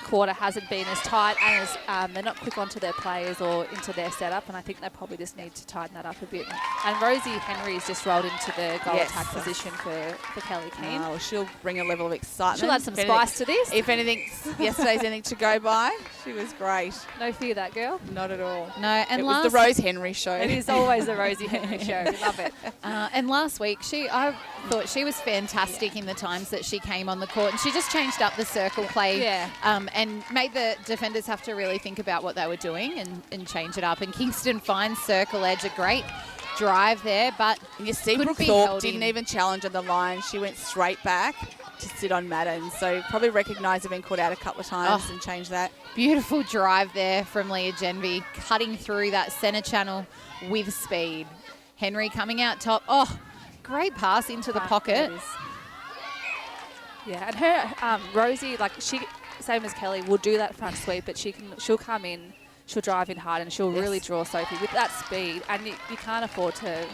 Speaker 3: quarter hasn't been as tight and as they're not quick onto their players or into their setup, and I think they probably just need to tighten that up a bit. And Rosie Henry's just rolled into the goal attack position for Kelly Keane.
Speaker 1: Well, she'll bring a level of excitement.
Speaker 3: She'll add some spice to this.
Speaker 1: If anything, yesterday's anything to go by, she was great.
Speaker 3: No fear, that girl.
Speaker 1: Not at all.
Speaker 2: No, and
Speaker 1: it was the Rose Henry show.
Speaker 3: It is always the Rosie Henry show. We love it.
Speaker 2: And last week, I thought she was fantastic in the times that she came on the court, and she just changed up the circle play and made the defenders have to really think about what they were doing and change it up. And Kingston finds circle edge, a great drive there, but
Speaker 1: you see Brooke Thorpe didn't even challenge on the line. She went straight back to sit on Madden. So probably recognised have been caught out a couple of times and changed that.
Speaker 2: Beautiful drive there from Leah Genvy, cutting through that centre channel with speed. Henry coming out top. Oh, great pass into the pocket.
Speaker 3: Yeah, and her Rosie, like she, same as Kelly, will do that front sweep, but she'll come in, she'll drive in hard, and she'll really draw Sophie with that speed, and you can't afford to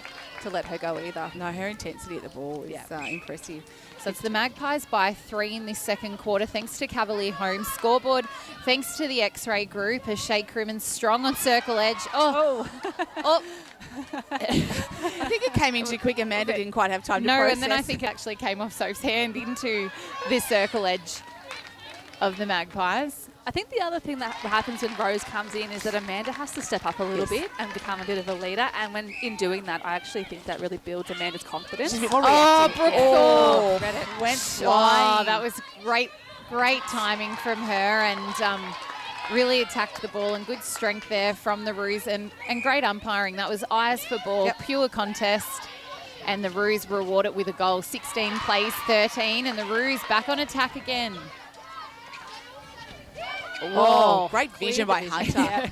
Speaker 3: let her go either.
Speaker 1: No, her intensity at the ball is impressive.
Speaker 2: So it's the Magpies by 3 in this second quarter, thanks to Cavalier Homes. Scoreboard, thanks to the X-Ray Group, as Shay Crimmins strong on circle edge. I
Speaker 1: think it came in too quick. Amanda didn't quite have time to process.
Speaker 2: No, and then I think it actually came off Soph's hand into the circle edge of the Magpies.
Speaker 3: I think the other thing that happens when Rose comes in is that Amanda has to step up a little bit and become a bit of a leader. And when in doing that, I actually think that really builds Amanda's confidence.
Speaker 1: She's a bit more reactive.
Speaker 2: Brooke Thorpe.
Speaker 1: Went flying.
Speaker 2: That was great timing from her, and really attacked the ball, and good strength there from the Roos, and great umpiring. That was eyes for ball, pure contest. And the Roos reward it with a goal. 16 plays 13, and the Roos back on attack again.
Speaker 1: Oh, great vision by Hunter.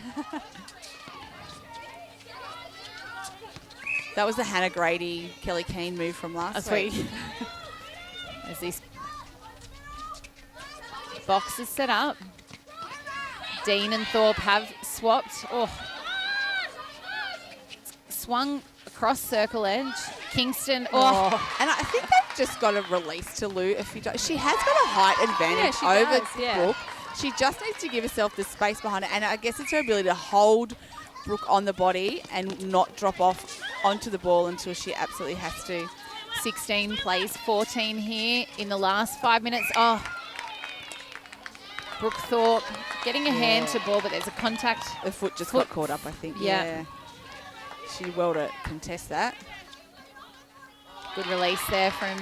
Speaker 1: That was the Hannah Grady, Kelly Keane move from last week.
Speaker 2: As these boxes set up. Dean and Thorpe have swapped. Swung across circle edge. Kingston.
Speaker 1: And I think they've just got a release to Lou. She has got a height advantage over Brooke. She just needs to give herself the space behind her, and I guess it's her ability to hold Brooke on the body and not drop off onto the ball until she absolutely has to.
Speaker 2: 16 plays 14 here in the last 5 minutes. Brooke Thorpe getting a hand to ball, but there's a contact.
Speaker 1: The foot got caught up, I think. Yeah. She well to contest that.
Speaker 2: Good release there from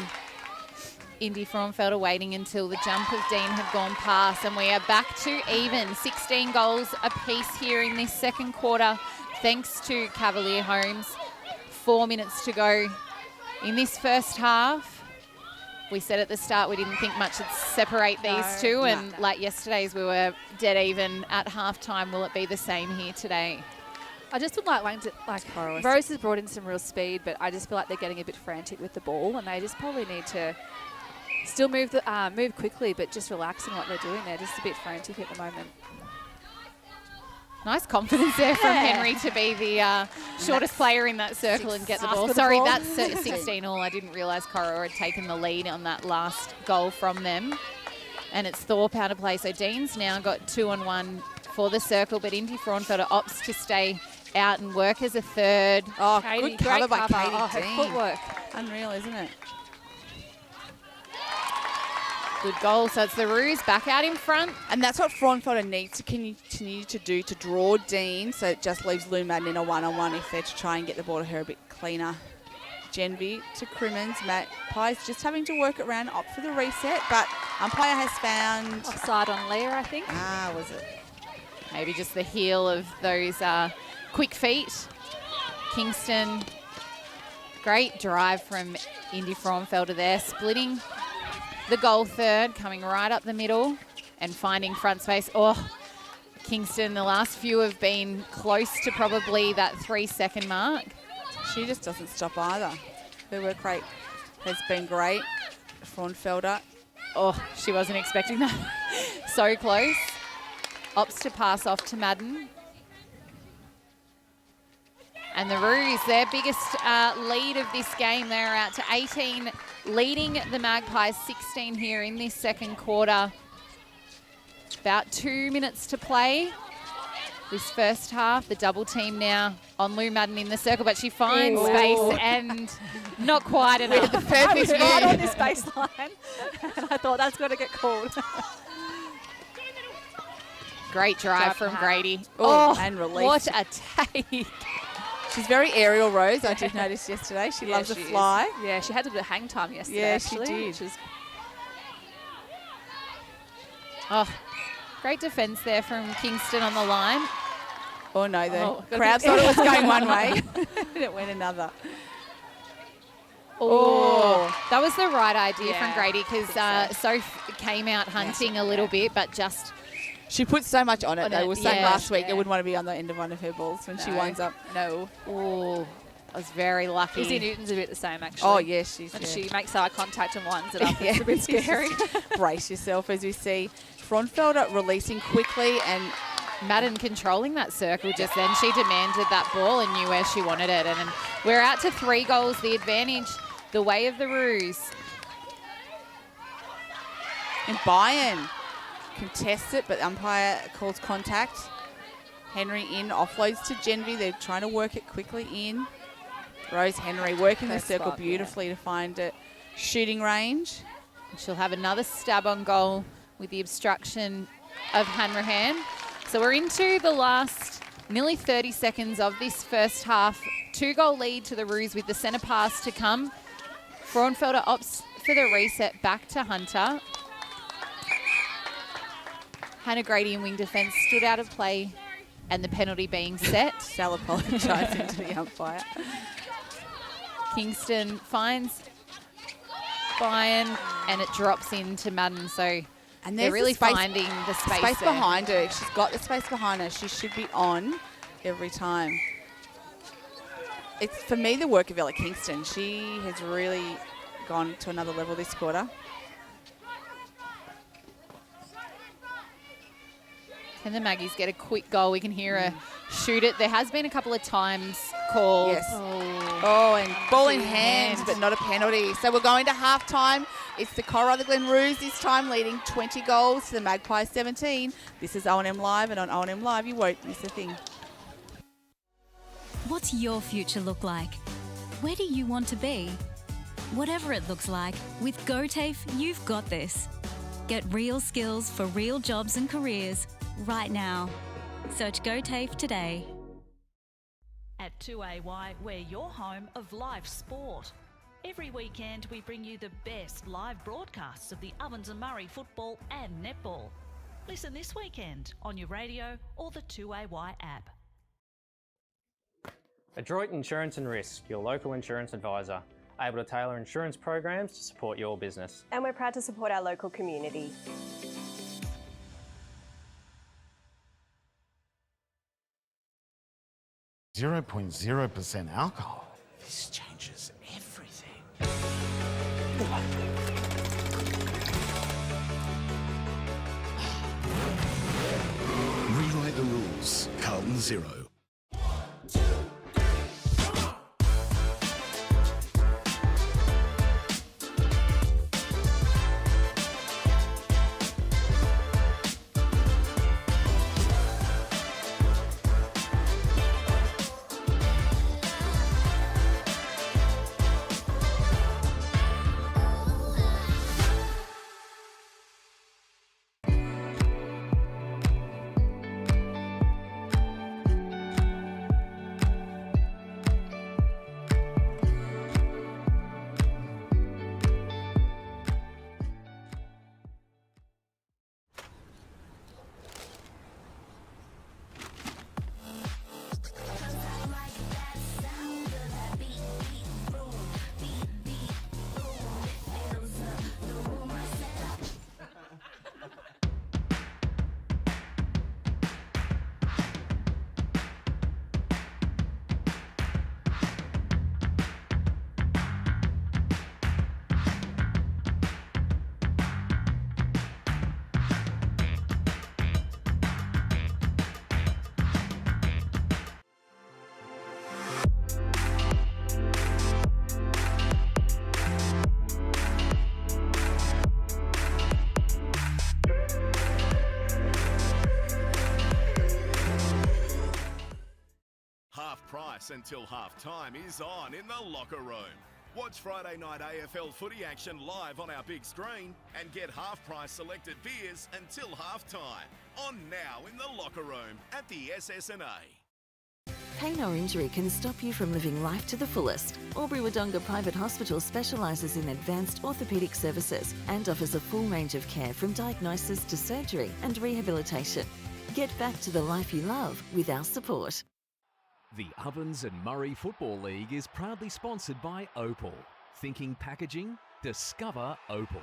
Speaker 2: Indy Frauenfelder, waiting until the jump of Dean have gone past, and we are back to even. 16 goals apiece here in this second quarter, thanks to Cavalier Homes. 4 minutes to go in this first half. We said at the start we didn't think much would separate these two, and like yesterday's, we were dead even at halftime. Will it be the same here today?
Speaker 3: I just would like Rose has brought in some real speed, but I just feel like they're getting a bit frantic with the ball, and they just probably need to still move quickly, but just relaxing what they're doing. They're just a bit frantic at the moment.
Speaker 2: Nice confidence there from Henry to be the shortest player in that circle and get the ball. Sorry, that's 16 all. I didn't realise Corowa had taken the lead on that last goal from them. And it's Thorpe out of play. So Dean's now got 2-on-1 for the circle, but Indy Frauenfelder opts to stay out and work as a third.
Speaker 1: Good cover by Katie Dean.
Speaker 3: Her footwork.
Speaker 1: Unreal, isn't it?
Speaker 2: Good goal. So it's the Roos back out in front.
Speaker 1: And that's what Frauenfelder needs to continue to do, to draw Dean, so it just leaves Lou Madden in a one-on-one if they're to try and get the ball to her a bit cleaner. Genvy to Crimmins. Magpies just having to work it around, opt for the reset, but umpire has found...
Speaker 3: Offside on Leah, I think.
Speaker 1: Was it?
Speaker 2: Maybe just the heel of those quick feet. Kingston. Great drive from Indy Frauenfelder there, splitting the goal third, coming right up the middle and finding front space. Kingston, the last few have been close to probably that 3-second mark.
Speaker 1: She just doesn't stop either. Her work rate has been great. Frauenfelder.
Speaker 2: She wasn't expecting that. So close. Opts to pass off to Madden. And the Roos, their biggest lead of this game, they're out to 18 leading the Magpies 16 here in this second quarter. About 2 minutes to play. This first half, the double team now on Lou Madden in the circle, but she finds space and not quite enough.
Speaker 3: The perfect was right on this baseline, and I thought that's got to get called.
Speaker 2: Great drive from Grady.
Speaker 1: And release.
Speaker 2: What a take.
Speaker 1: She's very aerial, Rose. I did notice yesterday. She loves to fly.
Speaker 3: Yeah, she had a bit of hang time yesterday.
Speaker 1: Yeah,
Speaker 3: actually,
Speaker 1: she did.
Speaker 3: which is
Speaker 2: Great defence there from Kingston on the line.
Speaker 1: Oh, no, the crowd thought it was going one way. And it went another.
Speaker 2: That was the right idea from
Speaker 3: Yeah,
Speaker 2: Grady because Soph came out hunting a little bit, but just...
Speaker 1: She put so much on it. They were saying last week they
Speaker 3: yeah.
Speaker 1: wouldn't want to be on the end of one of her balls when she winds up.
Speaker 3: No.
Speaker 2: Oh, I was very lucky.
Speaker 3: Izzy Newton's a bit the same, actually.
Speaker 1: Oh, yeah, she's...
Speaker 3: When she makes eye contact and winds it up, it's a bit scary.
Speaker 1: Brace yourself as we see Fronfelder releasing quickly and...
Speaker 2: Madden controlling that circle just then. She demanded that ball and knew where she wanted it. And we're out to 3 goals. The advantage, the way of the Roos.
Speaker 1: And Bayern contests it, but the umpire calls contact. Henry in, offloads to Genvy. They're trying to work it quickly in. Rose Henry working the circle beautifully to find a shooting range.
Speaker 2: And she'll have another stab on goal with the obstruction of Hanrahan. So we're into the last nearly 30 seconds of this first half. 2-goal lead to the Roos with the centre pass to come. Frauenfelder opts for the reset back to Hunter. Hannah Grady in wing defence stood out of play and the penalty being set.
Speaker 1: Sal apologising to the umpire.
Speaker 2: Kingston finds Bayern and it drops into Madden. So
Speaker 1: and
Speaker 2: they're really finding the space there.
Speaker 1: Behind her. She's got the space behind her. She should be on every time. It's, for me, the work of Ella Kingston. She has really gone to another level this quarter.
Speaker 2: Can the Maggies get a quick goal? We can hear her shoot it. There has been a couple of times called.
Speaker 1: Yes. Oh, and ball in hand, but not a penalty. So we're going to half-time. It's the Corowa-Rutherglen Roos this time, leading 20 goals to the Magpies 17. This is O&M Live, and on O&M Live, you won't miss a thing.
Speaker 4: What's your future look like? Where do you want to be? Whatever it looks like, with GoTAFE, you've got this. Get real skills for real jobs and careers right now. Search GoTAFE today.
Speaker 5: At 2AY, we're your home of live sport. Every weekend we bring you the best live broadcasts of the Ovens and Murray football and netball. Listen this weekend on your radio or the 2AY app.
Speaker 6: Adroit Insurance and Risk, your local insurance advisor, able to tailor insurance programs to support your business.
Speaker 7: And we're proud to support our local community.
Speaker 11: .0% alcohol. This changes everything. Rewrite the rules. Carlton Zero.
Speaker 8: price until half-time is on in the locker room. Watch Friday night AFL footy action live on our big screen and get half-price selected beers until half-time. On now in the locker room at the SS&A.
Speaker 9: Pain or injury can stop you from living life to the fullest. Albury-Wodonga Private Hospital specialises in advanced orthopaedic services and offers a full range of care from diagnosis to surgery and rehabilitation. Get back to the life you love with our support.
Speaker 10: The Ovens and Murray Football League is proudly sponsored by Opal. Thinking packaging? Discover Opal.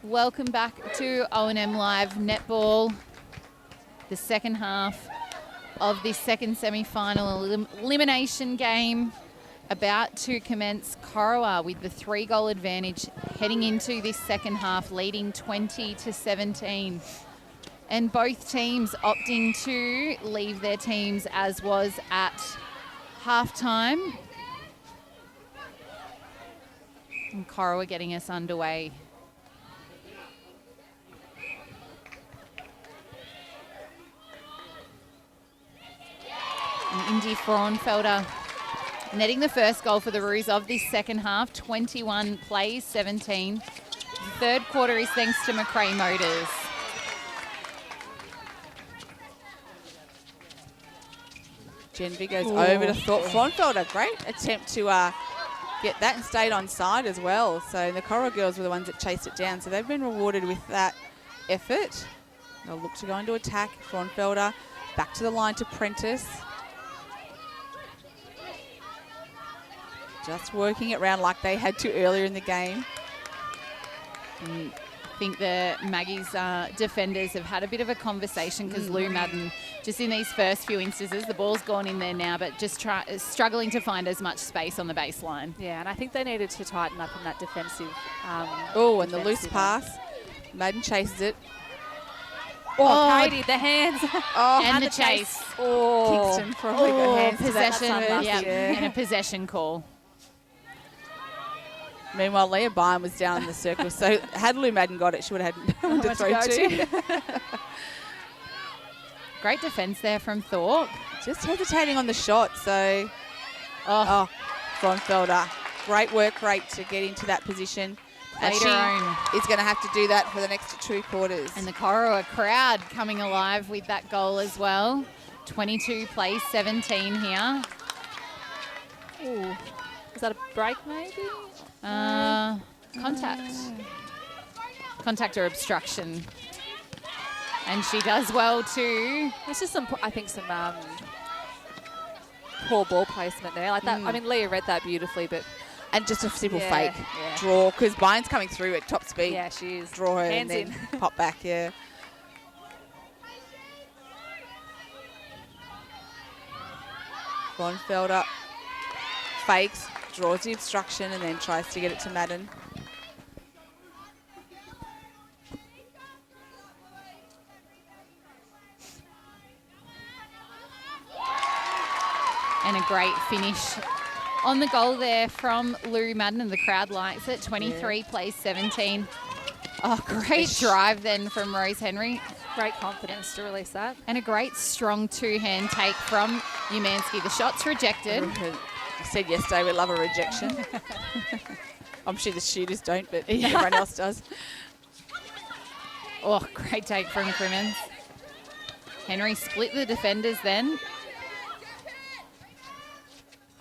Speaker 2: Welcome back to O&M Live Netball. The second half of this second semi-final elimination game about to commence. Corowa with the 3-goal advantage heading into this second half, leading 20-17. And both teams opting to leave their teams as was at halftime. And Corowa getting us underway. And Indy Fraunfelder netting the first goal for the Roos of this second half, 21 plays, 17. The third quarter is thanks to McRae Motors.
Speaker 1: Genvi goes over to Fraunfelder. Great attempt to get that and stayed on side as well. So the Corowa girls were the ones that chased it down. So they've been rewarded with that effort. They'll look to go into attack. Fraunfelder back to the line to Prentice. Just working it round like they had to earlier in the game.
Speaker 2: I think the Maggies defenders have had a bit of a conversation because Lou Madden, just in these first few instances, the ball's gone in there now, but just struggling to find as much space on the baseline.
Speaker 3: Yeah, and I think they needed to tighten up in that defensive.
Speaker 1: And the loose pass. Madden chases it.
Speaker 3: Katie, the hands.
Speaker 2: And the chase.
Speaker 1: Kingston probably got hands
Speaker 2: possession.
Speaker 1: To that.
Speaker 2: And a possession call.
Speaker 1: Meanwhile, Leah Byrne was down in the circle, so had Lou Madden got it, she would have had no one to throw to.
Speaker 2: Great defence there from Thorpe.
Speaker 1: Just hesitating on the shot, so... Fraunfelder. Great work rate to get into that position. And she is going to have to do that for the next 2 quarters.
Speaker 2: And the Corowa crowd coming alive with that goal as well. 22 plays, 17 here.
Speaker 3: Ooh. Is that a break maybe?
Speaker 2: Contact or obstruction. And she does well too.
Speaker 3: It's just some poor ball placement there. Like that. I mean, Leah read that beautifully, but...
Speaker 1: And just a simple fake draw, because Bynes coming through at top speed.
Speaker 3: Yeah, she is.
Speaker 1: Draw her
Speaker 3: Hands
Speaker 1: and then pop back, Fraunfelder fakes, draws the obstruction, and then tries to get it to Madden.
Speaker 2: And a great finish on the goal there from Lou Madden, and the crowd likes it. 23 plays 17. Oh, great drive then from Rose Henry.
Speaker 3: Great confidence to release that.
Speaker 2: And a great strong two-hand take from Umansky. The shot's rejected.
Speaker 1: I said yesterday we love a rejection. I'm sure the shooters don't, but everyone else does.
Speaker 2: Oh, great take from Crimmins. Henry split the defenders then.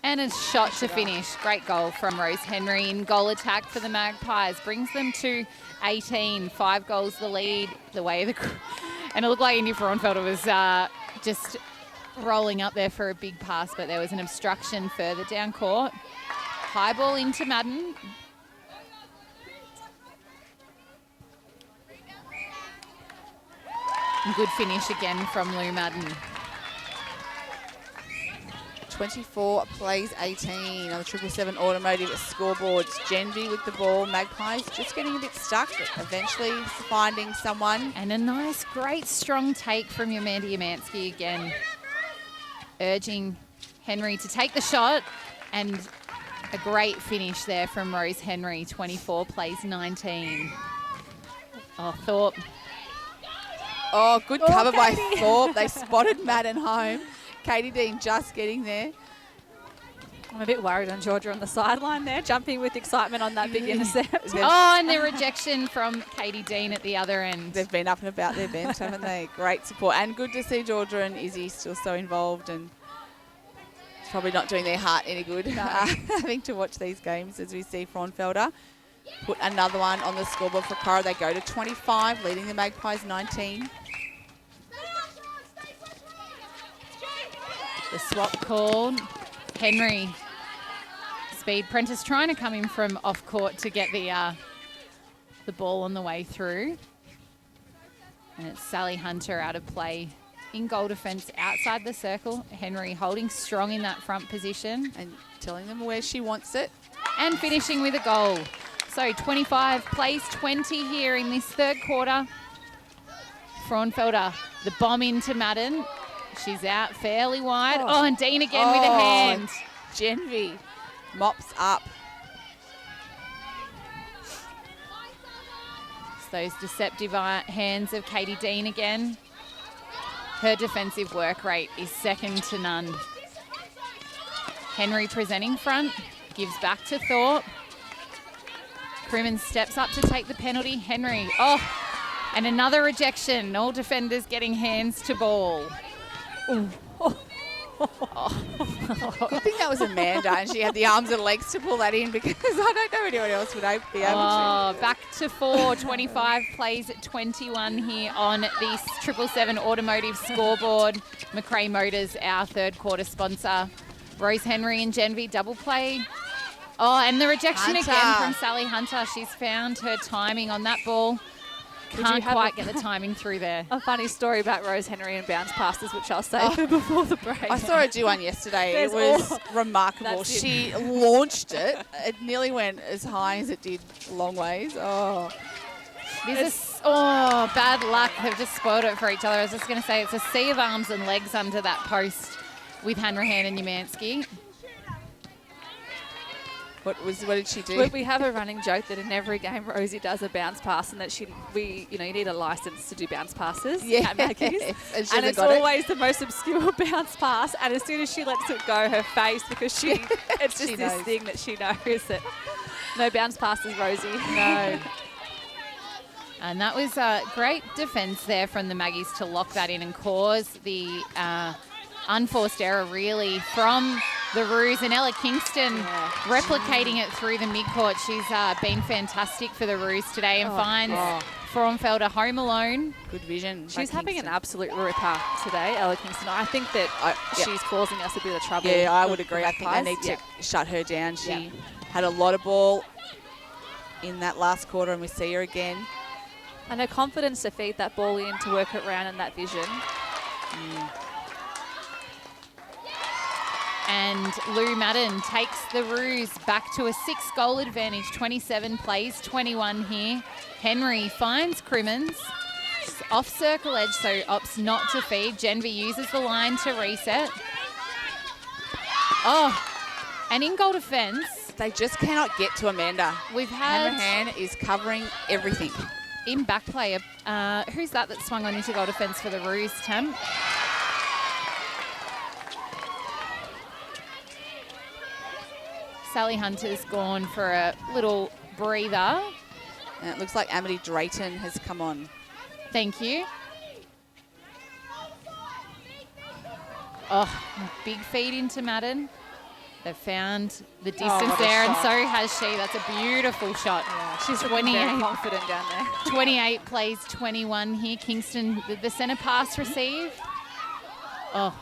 Speaker 2: And a shot to finish. Great goal from Rose Henry in goal attack for the Magpies. Brings them to 18. 5 goals the lead. The way the and it looked like Indy Frauenfelder was just rolling up there for a big pass, but there was an obstruction further down court. High ball into Madden. And good finish again from Lou Madden.
Speaker 1: 24 plays 18 on the 777 Automotive scoreboards. Genvy with the ball. Magpies just getting a bit stuck, but eventually finding someone.
Speaker 2: And a nice, great, strong take from Amanda Umansky again. Urging Henry to take the shot. And a great finish there from Rose Henry. 24 plays 19. Oh, Thorpe.
Speaker 1: Oh, good cover by Thorpe. They spotted Madden home. Katie Dean just getting there.
Speaker 3: I'm a bit worried on Georgia on the sideline there, jumping with excitement on that big intercept.
Speaker 2: Oh, and the rejection from Katie Dean at the other end.
Speaker 1: They've been up and about their bench, haven't they? Great support. And good to see Georgia and Izzy still so involved, and it's probably not doing their heart any good having to watch these games, as we see Frauenfelder put another one on the scoreboard for Corowa. They go to 25, leading the Magpies 19.
Speaker 2: The swap call. Henry. Speed. Prentice trying to come in from off court to get the ball on the way through. And it's Sally Hunter out of play in goal defence outside the circle. Henry holding strong in that front position.
Speaker 1: And telling them where she wants it.
Speaker 2: And finishing with a goal. So 25 plays 20 here in this third quarter. Frauenfelder, the bomb into Madden. She's out fairly wide. Oh, and Dean again with a hand.
Speaker 1: Genvy mops up.
Speaker 2: It's those deceptive hands of Katie Dean again. Her defensive work rate is second to none. Henry presenting front. Gives back to Thorpe. Crimmins steps up to take the penalty. Henry. Oh, and another rejection. All defenders getting hands to ball.
Speaker 1: Good thing that was Amanda and she had the arms and legs to pull that in, because I don't know anyone else would be able to.
Speaker 2: Back to 4. 25 plays 21 here on this 777 Automotive scoreboard. McRae Motors, our third quarter sponsor. Rose Henry and Genvy double play. Oh, and the rejection again from Sally Hunter. She's found her timing on that ball. Can't quite get the timing through there.
Speaker 3: A funny story about Rose Henry and bounce passes, which I'll save for before the break.
Speaker 1: I saw her do one yesterday. It was remarkable. She launched it. It nearly went as high as it did long ways. Oh.
Speaker 2: Bad luck. They've just spoiled it for each other. I was just going to say it's a sea of arms and legs under that post with Hanrahan and Umansky.
Speaker 1: What did she do?
Speaker 3: We have a running joke that in every game Rosie does a bounce pass, and that you need a license to do bounce passes at Magpies. And it's always the most obscure bounce pass. And as soon as she lets it go, her face, because it's just this thing that she knows that no bounce passes, Rosie.
Speaker 2: No. And that was a great defence there from the Maggies to lock that in and cause the unforced error really from the Roos, and Ella Kingston replicating it through the midcourt. She's been fantastic for the Roos today and finds Frauenfelder home alone.
Speaker 1: Good vision.
Speaker 3: She's having an absolute ripper today, Ella Kingston. I think that she's causing us a bit of trouble.
Speaker 1: Yeah, I would agree. I think they need to shut her down. She had a lot of ball in that last quarter, and we see her again.
Speaker 3: And her confidence to feed that ball in, to work it around, and that vision.
Speaker 2: And Lou Madden takes the Roos back to a 6-goal advantage. 27 plays, 21 here. Henry finds Crimmins. She's off circle edge, so opts not to feed. Genvy uses the line to reset. Oh, and in goal defence,
Speaker 1: they just cannot get to Amanda.
Speaker 2: We've had
Speaker 1: Hanrahan is covering everything.
Speaker 2: In back play, who's that swung on into goal defence for the Roos, Tam? Sally Hunter's gone for a little breather.
Speaker 1: And it looks like Amity Drayton has come on.
Speaker 2: Thank you. Oh, big feed into Madden. They've found the distance there, and so has she. That's a beautiful shot.
Speaker 3: Yeah, she's 28. Very confident down there.
Speaker 2: 28 plays 21 here. Kingston, the centre pass received. Oh,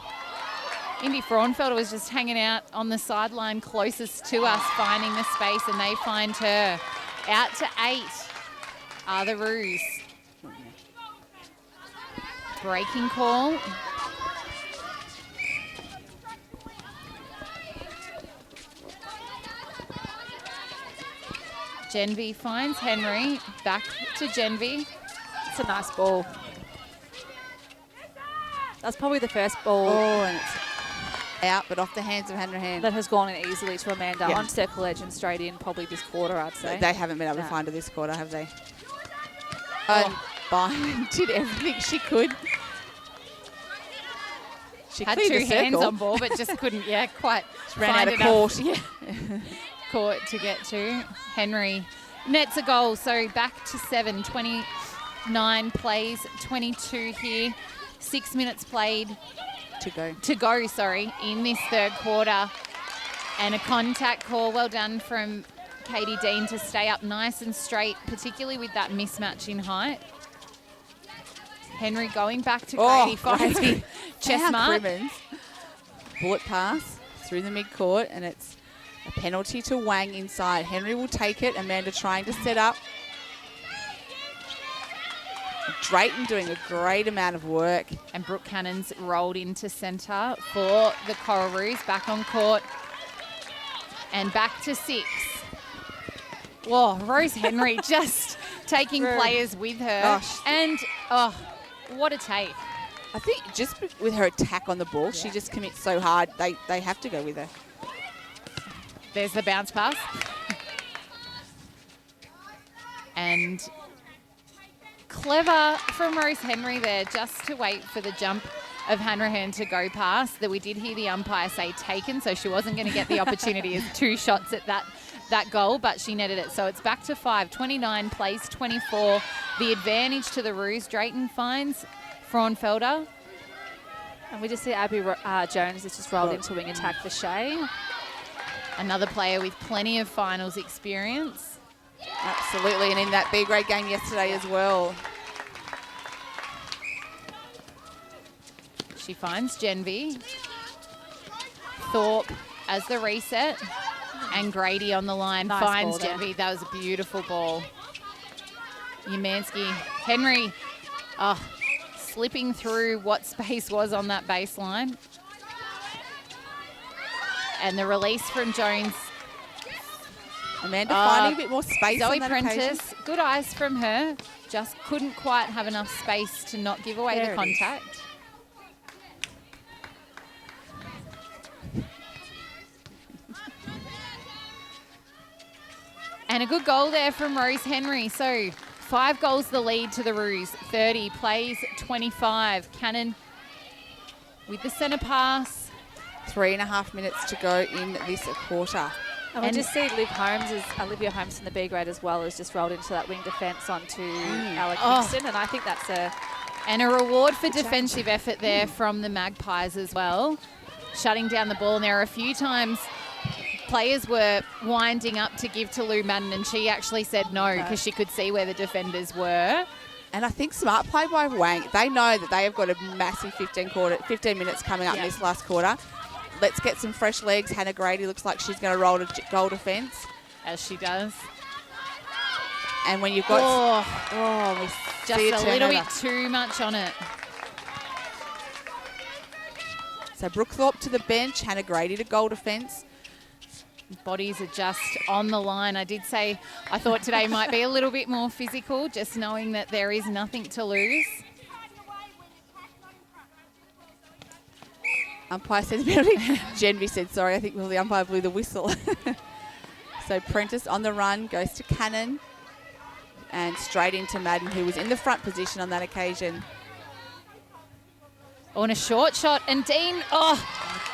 Speaker 2: Indy Fraunfelder was just hanging out on the sideline closest to us, finding the space, and they find her. Out to 8 are the Roos. Breaking call. Genvy finds Henry. Back to Genvy.
Speaker 3: It's a nice ball. That's probably the first ball.
Speaker 1: Oh, and it's out, but off the hands of Hanrahan.
Speaker 3: That has gone in easily to Amanda.
Speaker 1: Yeah.
Speaker 3: On circle edge and straight in probably this quarter, I'd say.
Speaker 1: They haven't been able to find her this quarter, have they? And Byron did everything she could. She
Speaker 2: had
Speaker 1: cleared
Speaker 2: two
Speaker 1: the circle.
Speaker 2: hands on ball, but just couldn't, quite
Speaker 1: ran
Speaker 2: find
Speaker 1: out of
Speaker 2: enough,
Speaker 1: court.
Speaker 2: Yeah. Court to get to. Henry nets a goal, so back to 7. 29 plays, 22 here. 6 minutes played. To go, in this third quarter. And a contact call. Well done from Katie Dean to stay up nice and straight, particularly with that mismatch in height. Henry going back to Grady, finds the chest mark.
Speaker 1: Crimmins. Bullet pass through the mid-court, and it's a penalty to Wang inside. Henry will take it. Amanda trying to set up. Drayton doing a great amount of work.
Speaker 2: And Brooke Cannon's rolled into centre for the Corowa-Rutherglen. Back on court. And back to 6. Whoa, Rose Henry just taking players with her.
Speaker 1: Gosh.
Speaker 2: And, what a take.
Speaker 1: I think just with her attack on the ball, she just commits so hard. They have to go with her.
Speaker 2: There's the bounce pass. And clever from Rose Henry there, just to wait for the jump of Hanrahan to go past. That we did hear the umpire say taken, so she wasn't going to get the opportunity as 2 shots at that goal, but she netted it. So it's back to 5. 29 plays 24. The advantage to the Roos. Drayton finds Fraunfelder.
Speaker 3: And we just see Abby Jones has just rolled into wing attack for Shea.
Speaker 2: Another player with plenty of finals experience.
Speaker 1: Absolutely, and in that B-grade game yesterday as well.
Speaker 2: She finds Genvy. Thorpe as the reset. And Grady on the line finds Genvy. That was a beautiful ball. Umansky. Henry slipping through what space was on that baseline. And the release from Jones.
Speaker 1: Amanda finding a bit more space
Speaker 2: Zoe
Speaker 1: on that
Speaker 2: Prentice,
Speaker 1: occasion.
Speaker 2: good eyes from her. Just couldn't quite have enough space to not give away the contact. And a good goal there from Rose Henry. So 5 goals the lead to the Roos. 30 plays 25. Cannon with the centre pass.
Speaker 1: 3.5 minutes to go in this quarter.
Speaker 3: And we just see Olivia Holmes in the B grade as well has just rolled into that wing defence onto Ella Kingston, and I think that's
Speaker 2: a reward for defensive effort there from the Magpies as well, shutting down the ball. And there are a few times players were winding up to give to Lou Madden, and she actually said no because she could see where the defenders were.
Speaker 1: And I think smart play by Wang. They know that they have got a massive 15 minutes coming up in this last quarter. Let's get some fresh legs. Hannah Grady looks like she's going to roll to goal defence.
Speaker 2: As she does.
Speaker 1: And when you've got...
Speaker 2: just a little bit too much on it.
Speaker 1: So Brooke Thorpe to the bench, Hannah Grady to goal defence.
Speaker 2: Bodies are just on the line. I did say I thought today might be a little bit more physical, just knowing that there is nothing to lose.
Speaker 1: Umpire says penalty. Genvy said sorry. I think the umpire blew the whistle. So Prentice on the run, goes to Cannon and straight into Madden, who was in the front position on that occasion.
Speaker 2: On a short shot, and Dean,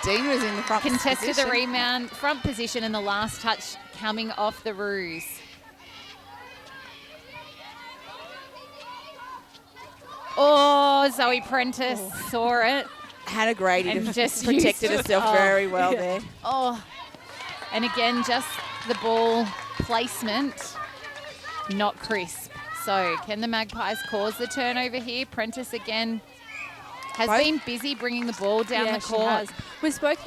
Speaker 1: Dean was in the front
Speaker 2: contested
Speaker 1: position.
Speaker 2: the rebound, front position, and the last touch coming off the Roos. Oh, Zoe Prentice saw it.
Speaker 1: Hannah Grady
Speaker 2: And just
Speaker 1: protected
Speaker 2: used it.
Speaker 1: herself very well there.
Speaker 2: Oh, and again, just the ball placement, not crisp. So can the Magpies cause the turnover here? Prentice again has been busy bringing the ball down the court.
Speaker 3: She has. We spoke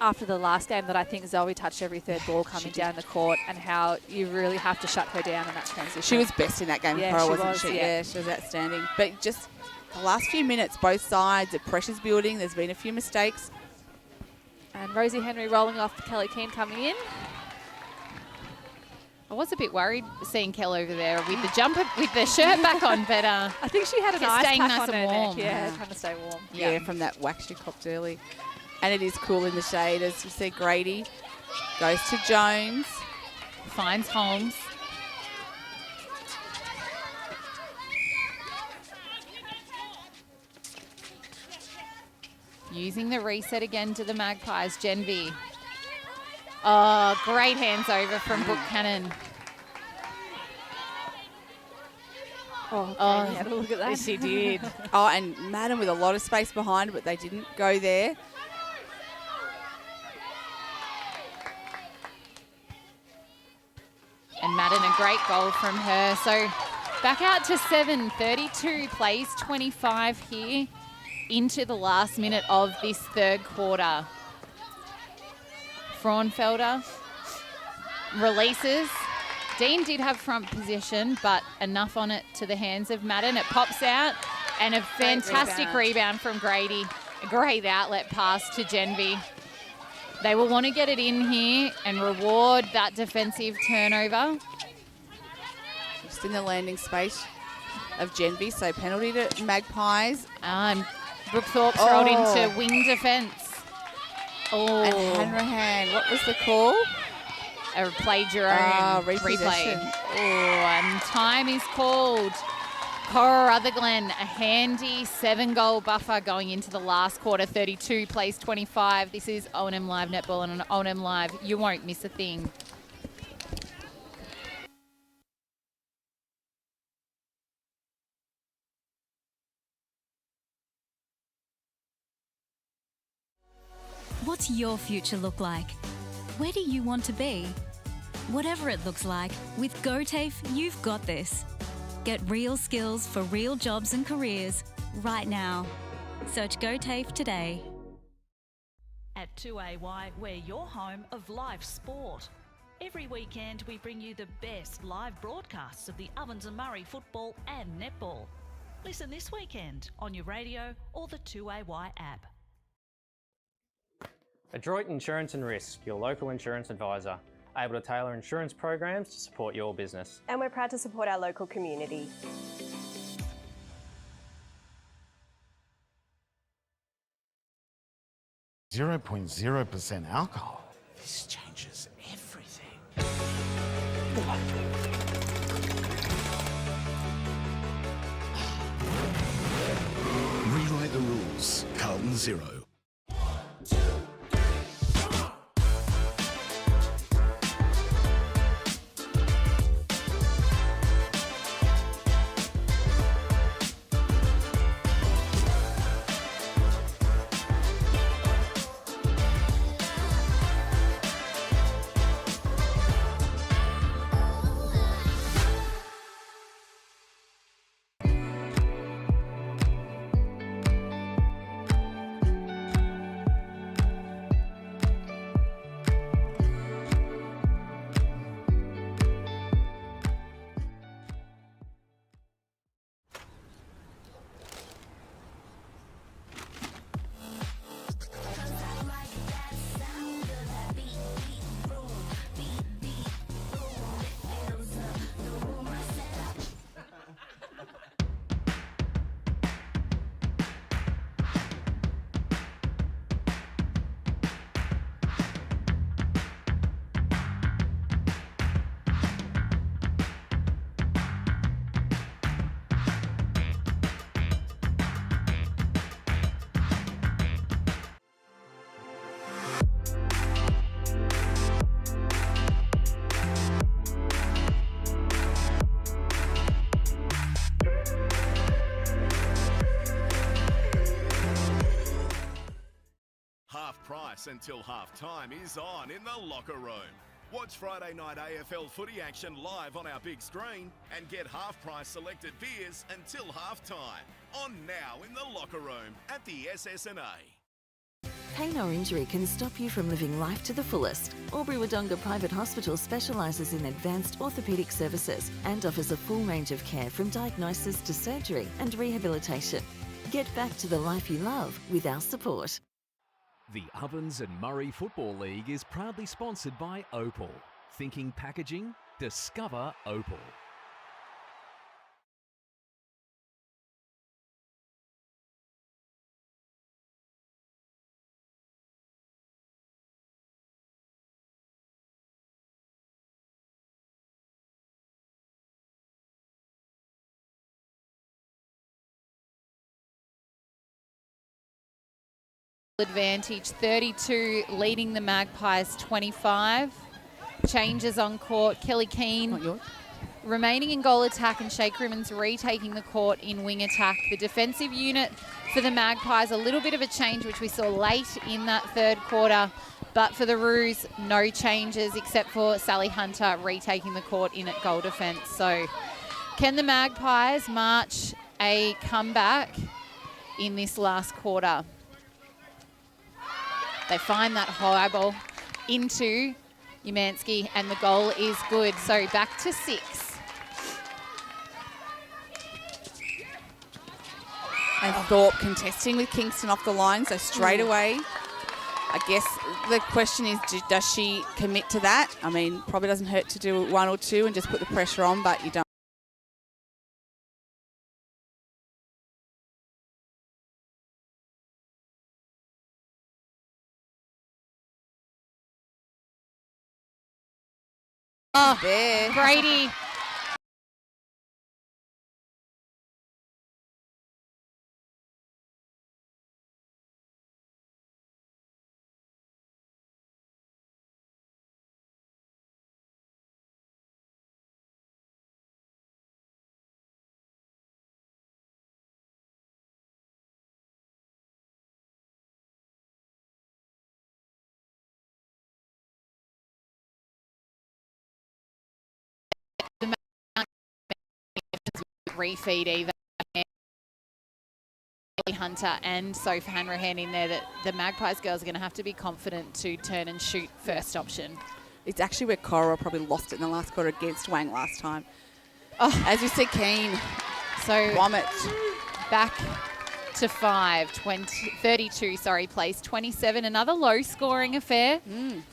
Speaker 3: after the last game that I think Zoe touched every third ball coming down the court, and how you really have to shut her down in that transition.
Speaker 1: She was best in that game,
Speaker 3: Yeah,
Speaker 1: Cora,
Speaker 3: she
Speaker 1: wasn't
Speaker 3: was,
Speaker 1: she?
Speaker 3: yeah.
Speaker 1: Yeah, she was outstanding. But just the last few minutes, both sides, the pressure's building. There's been a few mistakes.
Speaker 3: And Rosie Henry rolling off Kelly Keane coming in.
Speaker 2: I was a bit worried seeing Kel over there with the jumper, with the shirt back on, but
Speaker 3: I think she had an ice
Speaker 2: staying
Speaker 3: pack
Speaker 2: nice
Speaker 3: on
Speaker 2: and
Speaker 3: her
Speaker 2: warm.
Speaker 3: neck. Yeah, trying to stay warm.
Speaker 1: Yeah, from that wax she copped early. And it is cool in the shade, as you see. Grady goes to Jones.
Speaker 2: Finds Holmes. Using the reset again to the Magpies, Genvy. Oh, great hands over from Brooke Cannon.
Speaker 3: Oh, had a look at that.
Speaker 2: Yes, she did.
Speaker 1: Oh, and Madden with a lot of space behind, but they didn't go there.
Speaker 2: And Madden, a great goal from her. So back out to 7, 32 plays 25 here into the last minute of this third quarter. Fraunfelder releases. Dean did have front position, but enough on it to the hands of Madden. It pops out, and a fantastic rebound from Grady. A great outlet pass to Genvy. They will want to get it in here and reward that defensive turnover.
Speaker 1: Just in the landing space of Genvy, so penalty to Magpies.
Speaker 2: And Brooke Thorpe's rolled into wing defence. Oh,
Speaker 1: And Hanrahan, what was the call?
Speaker 2: Played your own
Speaker 1: repossession.
Speaker 2: replay. Oh, and time is called. Corowa-Rutherglen, a handy 7-goal buffer going into the last quarter. 32 plays 25. This is O&M Live Netball, and on O&M Live, you won't miss a thing.
Speaker 4: What's your future look like? Where do you want to be? Whatever it looks like, with GoTAFE, you've got this. Get real skills for real jobs and careers right now. Search GoTAFE today.
Speaker 5: At 2AY, we're your home of live sport. Every weekend we bring you the best live broadcasts of the Ovens and Murray football and netball. Listen this weekend on your radio or the 2AY app.
Speaker 6: Adroit Insurance and Risk, your local insurance advisor, able to tailor insurance programs to support your business.
Speaker 7: And we're proud to support our local community.
Speaker 11: .0% alcohol. This changes everything. Rewrite the rules. Carlton Zero.
Speaker 8: price until half-time is on in the locker room. Watch Friday night AFL footy action live on our big screen and get half-price selected beers until half-time. On now in the locker room at the SS&A.
Speaker 9: Pain or injury can stop you from living life to the fullest. Albury-Wodonga Private Hospital specialises in advanced orthopaedic services and offers a full range of care from diagnosis to surgery and rehabilitation. Get back to the life you love with our support.
Speaker 10: The Ovens and Murray Football League is proudly sponsored by Opal. Thinking packaging? Discover Opal.
Speaker 2: Advantage 32 leading the Magpies 25. Changes on court. Kelly Keane remaining in goal attack and Shea Crimmins retaking the court in wing attack. The defensive unit for the Magpies, a little bit of a change which we saw late in that third quarter, but for the Roos, no changes except for Sally Hunter retaking the court in at goal defence. So can the Magpies march a comeback in this last quarter? They find that high ball into Umansky and the goal is good. So back to 6.
Speaker 1: And Thorpe contesting with Kingston off the line, so straight away. I guess the question is, does she commit to that? I mean, probably doesn't hurt to do 1 or 2 and just put the pressure on, but you don't.
Speaker 2: Oh,
Speaker 1: there.
Speaker 2: Brady. Refeed either Hunter and Sophie Hanrahan in there, that the Magpies girls are going to have to be confident to turn and shoot first option.
Speaker 1: It's actually where Corowa probably lost it in the last quarter against Wang last time. Oh, as you said, Keane.
Speaker 2: So
Speaker 1: Vomit.
Speaker 2: Back to 5, 32, place 27. Another low-scoring affair. And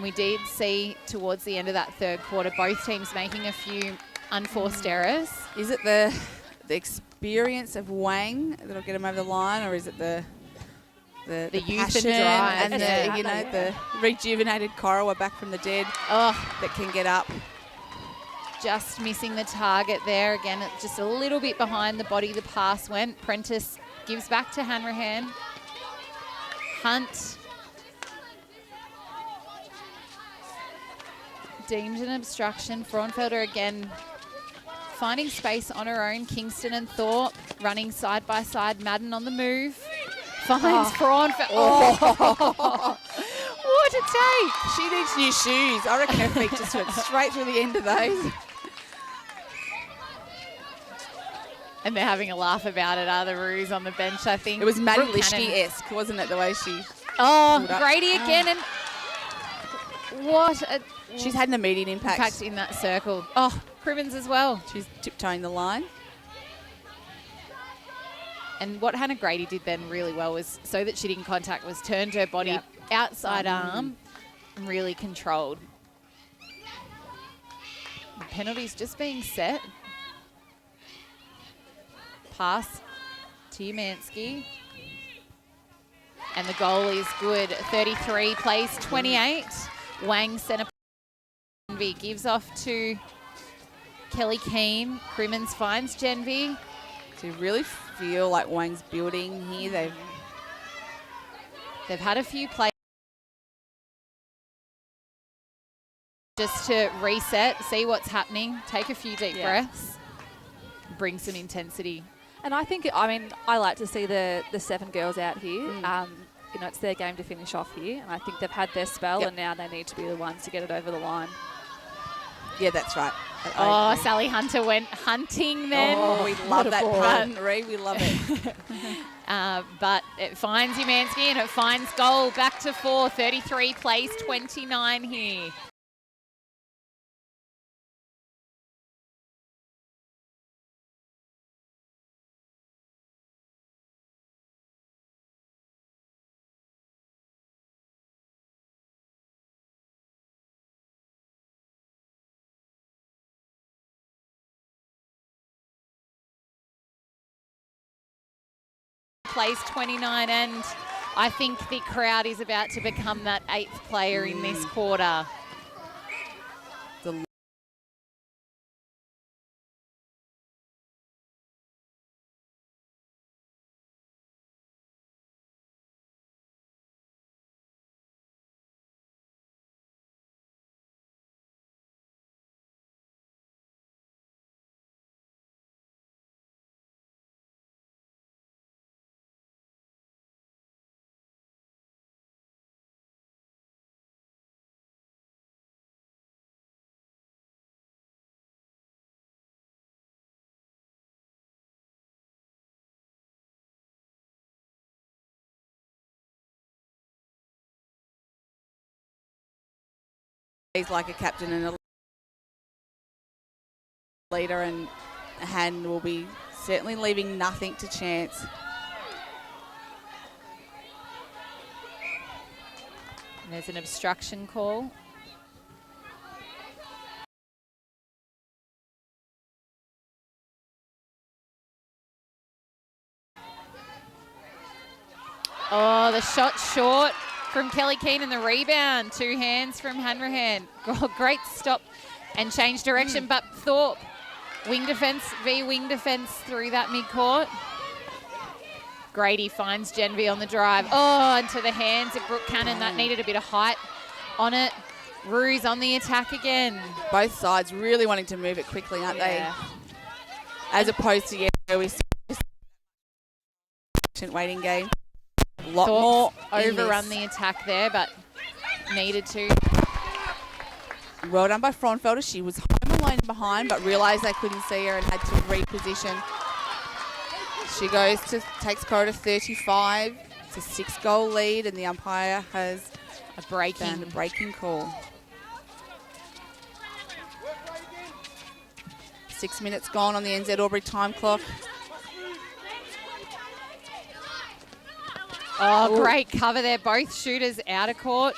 Speaker 2: we did see towards the end of that third quarter both teams making a few unforced errors.
Speaker 1: Is it the experience of Wang that'll get him over the line, or is it the
Speaker 2: youth and
Speaker 1: passion
Speaker 2: drive
Speaker 1: and the rejuvenated Corowa back from the dead that can get up?
Speaker 2: Just missing the target there. Again, it's just a little bit behind the body the pass went. Prentice gives back to Hanrahan. Hunt deemed an obstruction. Fraunfelder again finding space on her own. Kingston and Thorpe running side by side. Madden on the move. Finds Fraunfelder. Oh. What a take.
Speaker 1: She needs new shoes. I reckon her feet just went straight through the end of those.
Speaker 2: And they're having a laugh about it, are the Roos on the bench, I think.
Speaker 1: It was Maddie Lischke-esque, wasn't it, the way she...
Speaker 2: Grady again. And what a...
Speaker 1: She's had an immediate impact
Speaker 2: in that circle. Oh, Crimmins as well.
Speaker 1: She's tiptoeing the line.
Speaker 2: And what Hannah Grady did then really well was, so that she didn't contact, was turned her body outside arm and really controlled. The penalties just being set. Pass to Umansky. And the goal is good. 33 plays 28. Wang centre gives off to Kelly Keane. Crimmins finds Genvy.
Speaker 1: So you really feel like Wang's building here.
Speaker 2: They've had a few plays just to reset, see what's happening, take a few deep breaths, bring some intensity.
Speaker 3: And I think, I like to see the 7 girls out here. you know, it's their game to finish off here. And I think they've had their spell, and now they need to be the ones to get it over the line.
Speaker 1: Yeah, that's right.
Speaker 2: Oh, Sally Hunter went hunting then.
Speaker 1: Oh, we love that pun, Ree. We love it.
Speaker 2: But it finds Umansky and it finds goal. Back to 4. 33 plays 29 here. Plays 29, and I think the crowd is about to become that 8th player in this quarter.
Speaker 1: He's like a captain and a leader, and Han will be certainly leaving nothing to chance.
Speaker 2: And there's an obstruction call. Oh, the shot short from Kelly Keane and the rebound. 2 hands from Hanrahan. Oh, great stop and change direction, but Thorpe, wing defence v wing defence through that mid-court. Grady finds Genvie on the drive. Oh, into the hands of Brooke Cannon. That needed a bit of height on it. Roos on the attack again.
Speaker 1: Both sides really wanting to move it quickly, aren't they? As opposed to where we see waiting game. A lot more
Speaker 2: overrun the attack there, but needed to.
Speaker 1: Well done by Fraunfelder. She was home alone behind, but realised they couldn't see her and had to reposition. She goes to takes Corowa to 35. It's a 6-goal lead, and the umpire has
Speaker 2: a breaking
Speaker 1: call. 6 minutes gone on the NZ Albury time clock.
Speaker 2: Oh, great cover there. Both shooters out of court.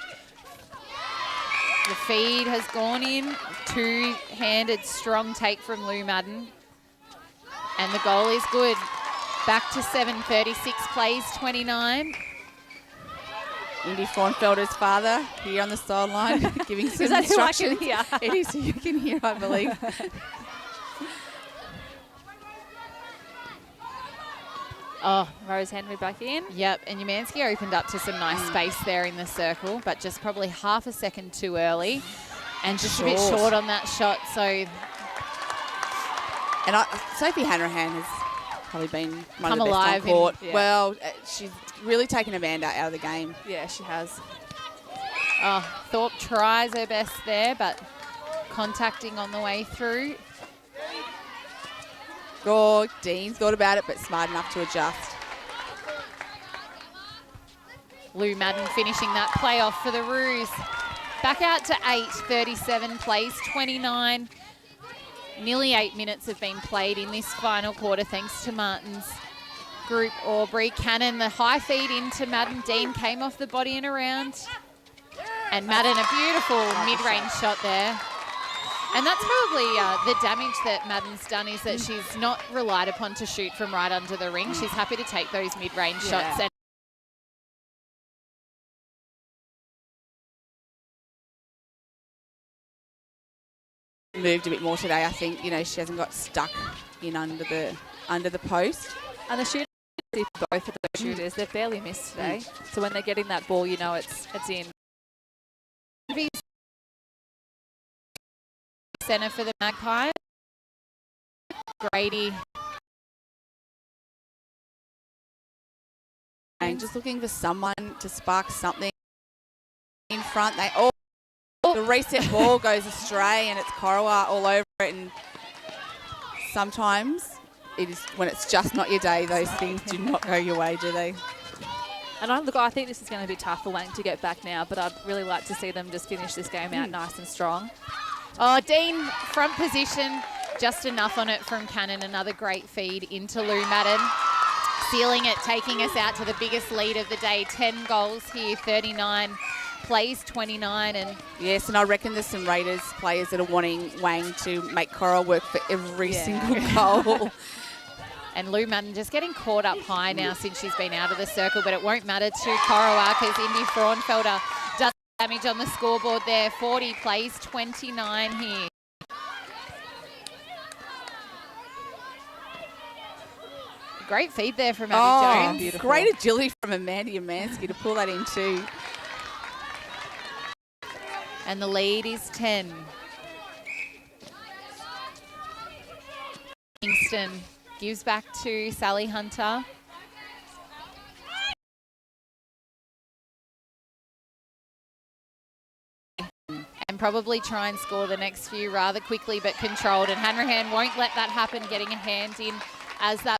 Speaker 2: The feed has gone in. 2-handed strong take from Lou Madden. And the goal is good. Back to 7, 36 plays 29.
Speaker 1: Indy Fraunfelder's father here on the sideline giving some instructions.
Speaker 3: Who I can hear?
Speaker 1: It is who you can hear, I believe.
Speaker 2: Oh,
Speaker 3: Rose Henry back in.
Speaker 2: Yep, and Umansky opened up to some nice space there in the circle, but just probably half a second too early. And just a bit short on that shot, so...
Speaker 1: And Sophie Hanrahan has probably been one of the best on court. Well, she's really taken Amanda out of the game.
Speaker 3: Yeah, she has.
Speaker 2: Oh, Thorpe tries her best there, but contacting on the way through.
Speaker 1: Oh, Dean thought about it, but smart enough to adjust.
Speaker 2: Lou Madden finishing that playoff for the Roos. Back out to 8, 37 plays 29. Nearly 8 minutes have been played in this final quarter thanks to Martin's group. Aubrey Cannon, the high feed into Madden. Dean came off the body and around. And Madden, a beautiful mid-range shot there. And that's probably the damage that Madden's done, is that she's not relied upon to shoot from right under the ring. She's happy to take those mid-range shots. And
Speaker 1: moved a bit more today, I think. You know, she hasn't got stuck in under the post.
Speaker 3: And the shooters, both of those shooters, they've barely missed today. So when they're getting that ball, you know it's in.
Speaker 2: Centre for the Magpies. Grady.
Speaker 1: And just looking for someone to spark something in front. The reset ball goes astray, and it's Corowa all over it. And sometimes it is when it's just not your day, those things do not go your way, do they?
Speaker 3: And I think this is going to be tough for Wang to get back now, but I'd really like to see them just finish this game out nice and strong.
Speaker 2: Oh, Dean, front position, just enough on it from Cannon. Another great feed into Lou Madden. Sealing it, taking us out to the biggest lead of the day. 10 goals here, 39 plays, 29. And
Speaker 1: yes, and I reckon there's some Raiders players that are wanting Wang to make Corowa work for every single goal.
Speaker 2: And Lou Madden just getting caught up high now since she's been out of the circle, but it won't matter to Corowa because Indy Fraunfelder does damage on the scoreboard there. 40 plays, 29 here. Great feed there from Abby Jones.
Speaker 1: Beautiful. Great agility from Amanda Mansky to pull that in too.
Speaker 2: And the lead is 10. Kingston gives back to Sally Hunter. And probably try and score the next few rather quickly, but controlled. And Hanrahan won't let that happen, getting a hand in as that.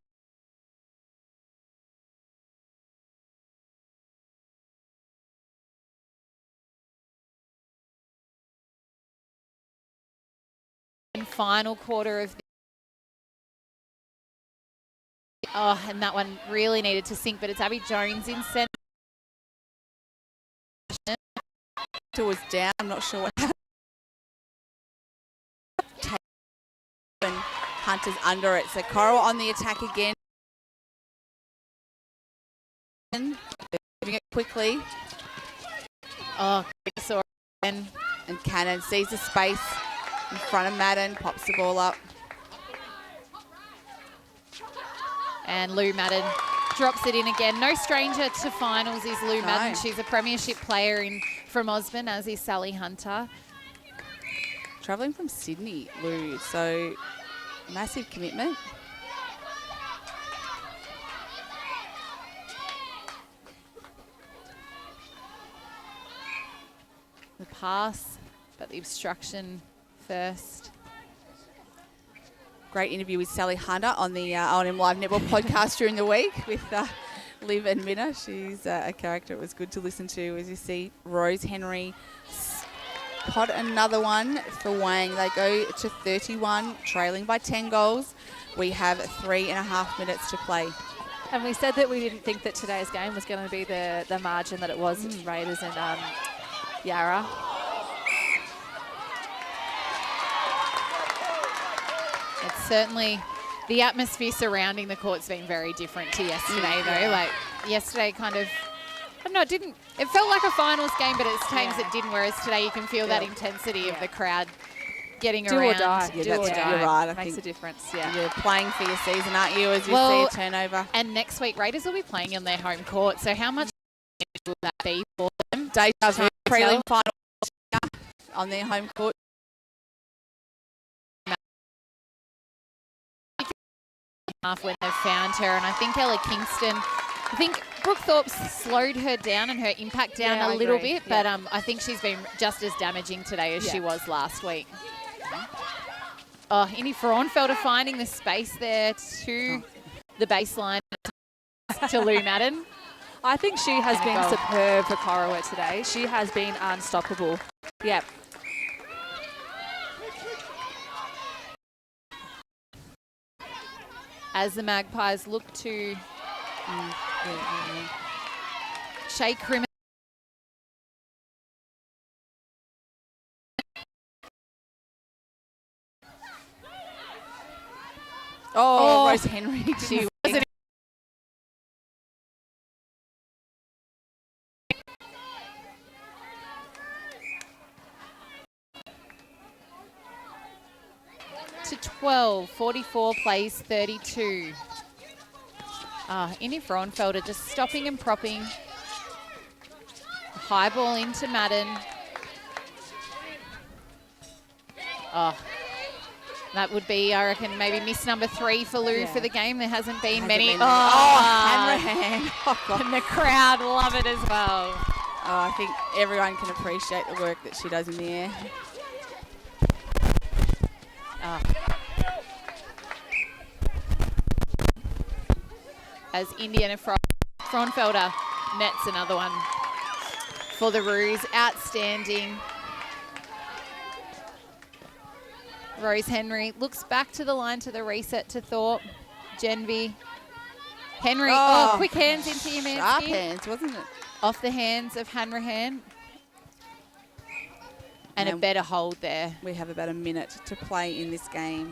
Speaker 2: Final quarter of and that one really needed to sink, but it's Abby Jones in centre.
Speaker 1: It was down, I'm not sure what happened. And Hunter's under it, so Corowa on the attack again. Moving it quickly.
Speaker 2: Oh, saw it.
Speaker 1: And Cannon sees the space in front of Madden, pops the ball up.
Speaker 2: And Lou Madden drops it in again. No stranger to finals is Lou Madden. She's a premiership player from Osborne, as is Sally Hunter.
Speaker 1: Travelling from Sydney, Lou, so massive commitment.
Speaker 2: The pass, but the obstruction first.
Speaker 1: Great interview with Sally Hunter on the O&M Live Netball podcast during the week with Liv and Minna. She's a character. It was good to listen to. As you see, Rose Henry pot another one for Wang. They go to 31, trailing by 10 goals. We have 3.5 minutes to play.
Speaker 3: And we said that we didn't think that today's game was going to be the margin that it was Raiders and Yarra.
Speaker 2: It's certainly the atmosphere surrounding the court's been very different to yesterday, though. Like yesterday, kind of, I don't know, it felt like a finals game, but at times it didn't. Whereas today, you can feel that intensity of the crowd getting around.
Speaker 3: Do or die.
Speaker 1: Yeah, that's right. You're right. I
Speaker 3: Makes
Speaker 1: think
Speaker 3: a difference. Yeah,
Speaker 1: you're playing for your season, aren't you? As you see a turnover.
Speaker 2: And next week, Raiders will be playing on their home court. So how much will that be for them?
Speaker 1: Deja vu, prelim final on their home court.
Speaker 2: When they've found her, and I think Ella Kingston, I think Brooke Thorpe's slowed her down and her impact down a little bit, but I think she's been just as damaging today as she was last week. Oh, Indy Fraunfelder finding the space there to the baseline to Lou Madden.
Speaker 3: I think she has been superb for Corowa today. She has been unstoppable. Yep.
Speaker 2: As the Magpies look to shake Criminal.
Speaker 1: Rose Henry.
Speaker 2: She wasn't. To 12, 44 plays 32. Indy Fraunfelder just stopping and propping. High ball into Madden. That would be, I reckon, maybe miss number 3 for Lou for the game. There hasn't been many.
Speaker 1: Hanrahan. Oh, God.
Speaker 2: And the crowd love it as well.
Speaker 1: Oh, I think everyone can appreciate the work that she does in the air.
Speaker 2: As Indiana Fronfelder nets another one for the Roos. Outstanding. Rose Henry looks back to the line to the reset to Thorpe. Genvy. Henry, quick hands into your man.
Speaker 1: Sharp hands, wasn't it?
Speaker 2: Off the hands of Hanrahan. And a better hold there.
Speaker 1: We have about a minute to play in this game.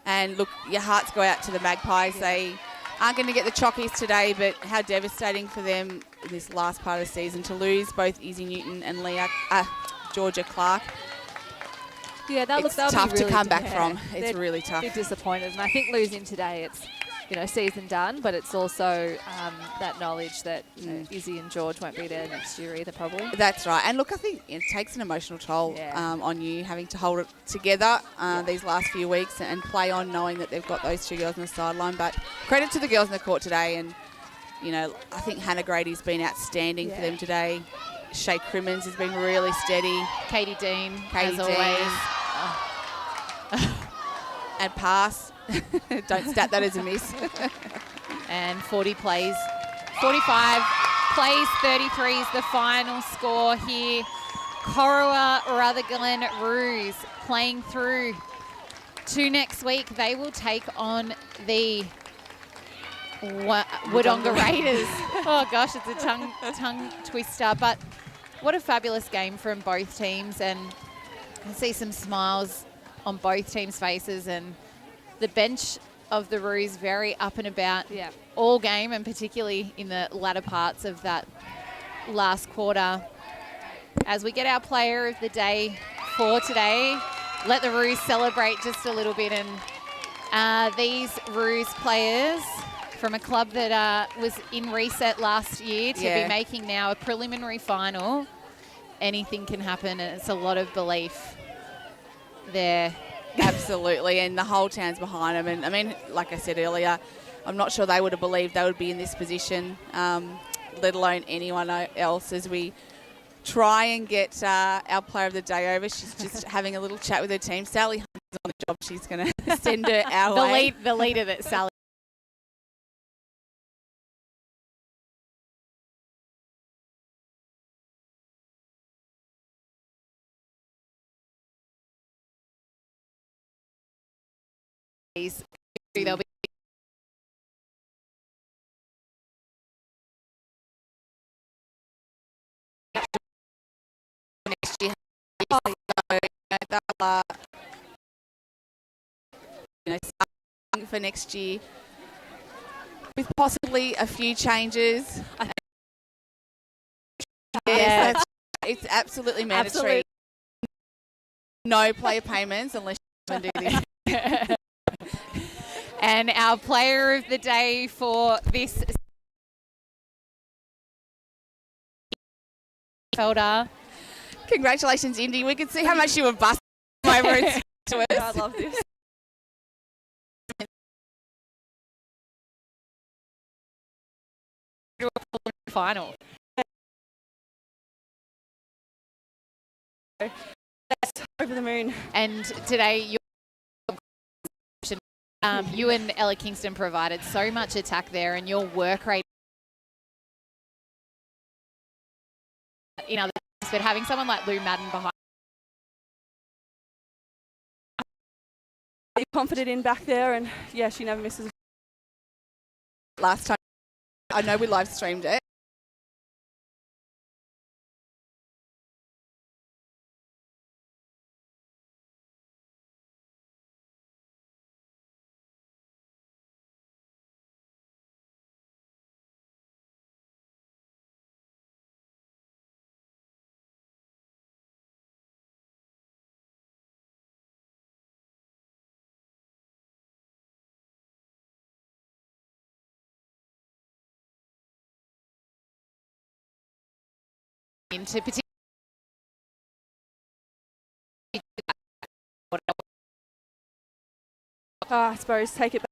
Speaker 1: And look, your hearts go out to the Magpies. They aren't going to get the chockies today, but how devastating for them this last part of the season to lose both Izzy Newton and Georgia Clark.
Speaker 3: Yeah,
Speaker 1: it's tough to come back from. It's really tough.
Speaker 3: They're disappointed, and I think losing today, it's season done, but it's also that knowledge that Izzy and George won't be there next year either, probably.
Speaker 1: That's right. And look, I think it takes an emotional toll on you having to hold it together these last few weeks and play on knowing that they've got those 2 girls on the sideline. But credit to the girls in the court today, and I think Hannah Grady's been outstanding for them today. Shay Crimmins has been really steady.
Speaker 2: Katie Dean, as always.
Speaker 1: And pass. Don't stat that as a miss.
Speaker 2: And 40 plays. 45 plays, 33 is the final score here. Corowa-Rutherglen Roos playing through to next week. They will take on the Wodonga Raiders. Oh gosh, it's a tongue twister. But what a fabulous game from both teams, and I see some smiles on both teams' faces, and the bench of the Roos very up and about all game, and particularly in the latter parts of that last quarter. As we get our player of the day for today, let the Roos celebrate just a little bit. And these Roos players from a club that was in reset last year to be making now a preliminary final, anything can happen, and it's a lot of belief there.
Speaker 1: Absolutely, and the whole town's behind them. And I mean, like I said earlier, I'm not sure they would have believed they would be in this position, let alone anyone else, as we try and get our player of the day over. She's just having a little chat with her team. Sally Hunt's on the job. She's going to send her our way.
Speaker 2: The leader that Sally. They'll be
Speaker 1: next year. For next year, with possibly a few changes. Yes, it's absolutely mandatory. Absolutely. No player payments unless you do this.
Speaker 2: And our player of the day for this Felder.
Speaker 1: Congratulations, Indy. We can see how much you were busting over it to us.
Speaker 3: I love this.
Speaker 2: Final.
Speaker 3: Over the moon.
Speaker 2: And today, you and Ella Kingston provided so much attack there, and your work rate in other things, but having someone like Lou Madden behind.
Speaker 3: Confident in back there, and yeah, she never misses.
Speaker 1: Last time, I know we live streamed it.
Speaker 2: Into particular
Speaker 3: I suppose take it back.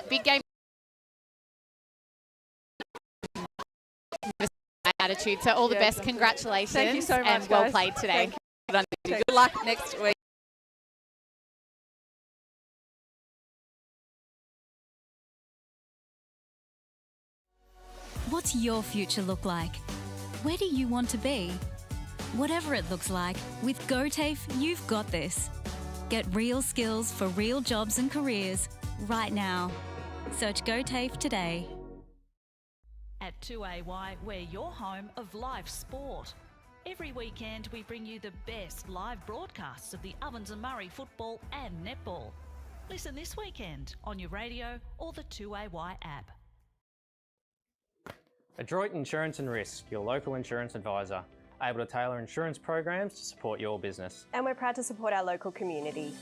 Speaker 2: Big game. Attitude. So all the best. Congratulations.
Speaker 3: Thank you so much,
Speaker 2: and well
Speaker 3: guys.
Speaker 2: played today.
Speaker 1: Good luck next week.
Speaker 4: What's your future look like? Where do you want to be? Whatever it looks like, with GoTAFE, you've got this. Get real skills for real jobs and careers right now. Search GoTAFE today.
Speaker 5: At 2AY, we're your home of live sport. Every weekend we bring you the best live broadcasts of the Ovens and Murray football and netball. Listen this weekend on your radio or the 2AY app.
Speaker 6: Adroit Insurance and Risk, your local insurance advisor, able to tailor insurance programs to support your business.
Speaker 7: And we're proud to support our local community.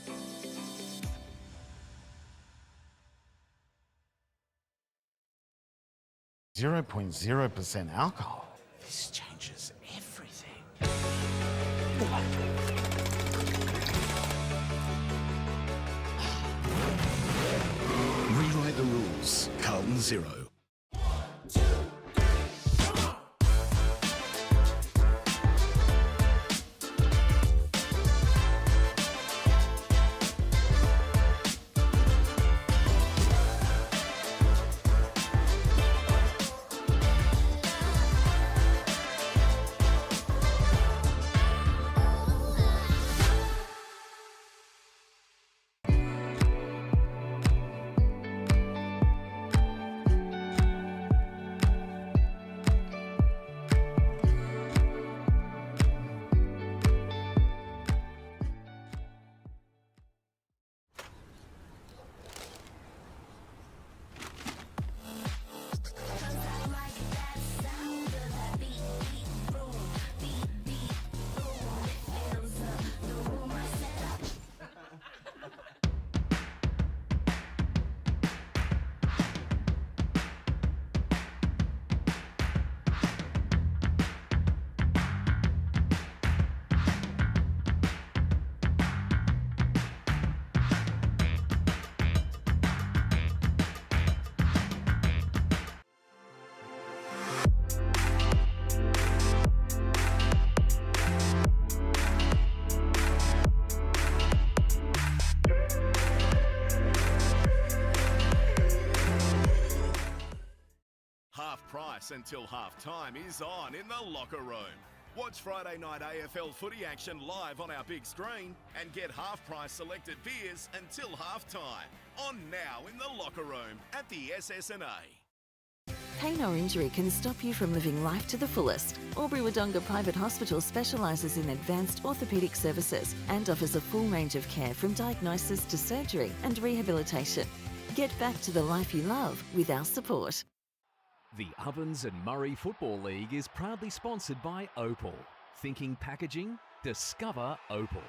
Speaker 11: .0% alcohol. This changes everything. Rewrite the rules. Carlton Zero.
Speaker 8: Price until half-time is on in the locker room. Watch Friday night AFL footy action live on our big screen and get half-price selected beers until half-time. On now in the locker room at the SS&A.
Speaker 9: Pain or injury can stop you from living life to the fullest. Wodonga Private Hospital specialises in advanced orthopaedic services and offers a full range of care from diagnosis to surgery and rehabilitation. Get back to the life you love with our support.
Speaker 10: The Ovens and Murray Football League is proudly sponsored by Opal. Thinking packaging? Discover Opal.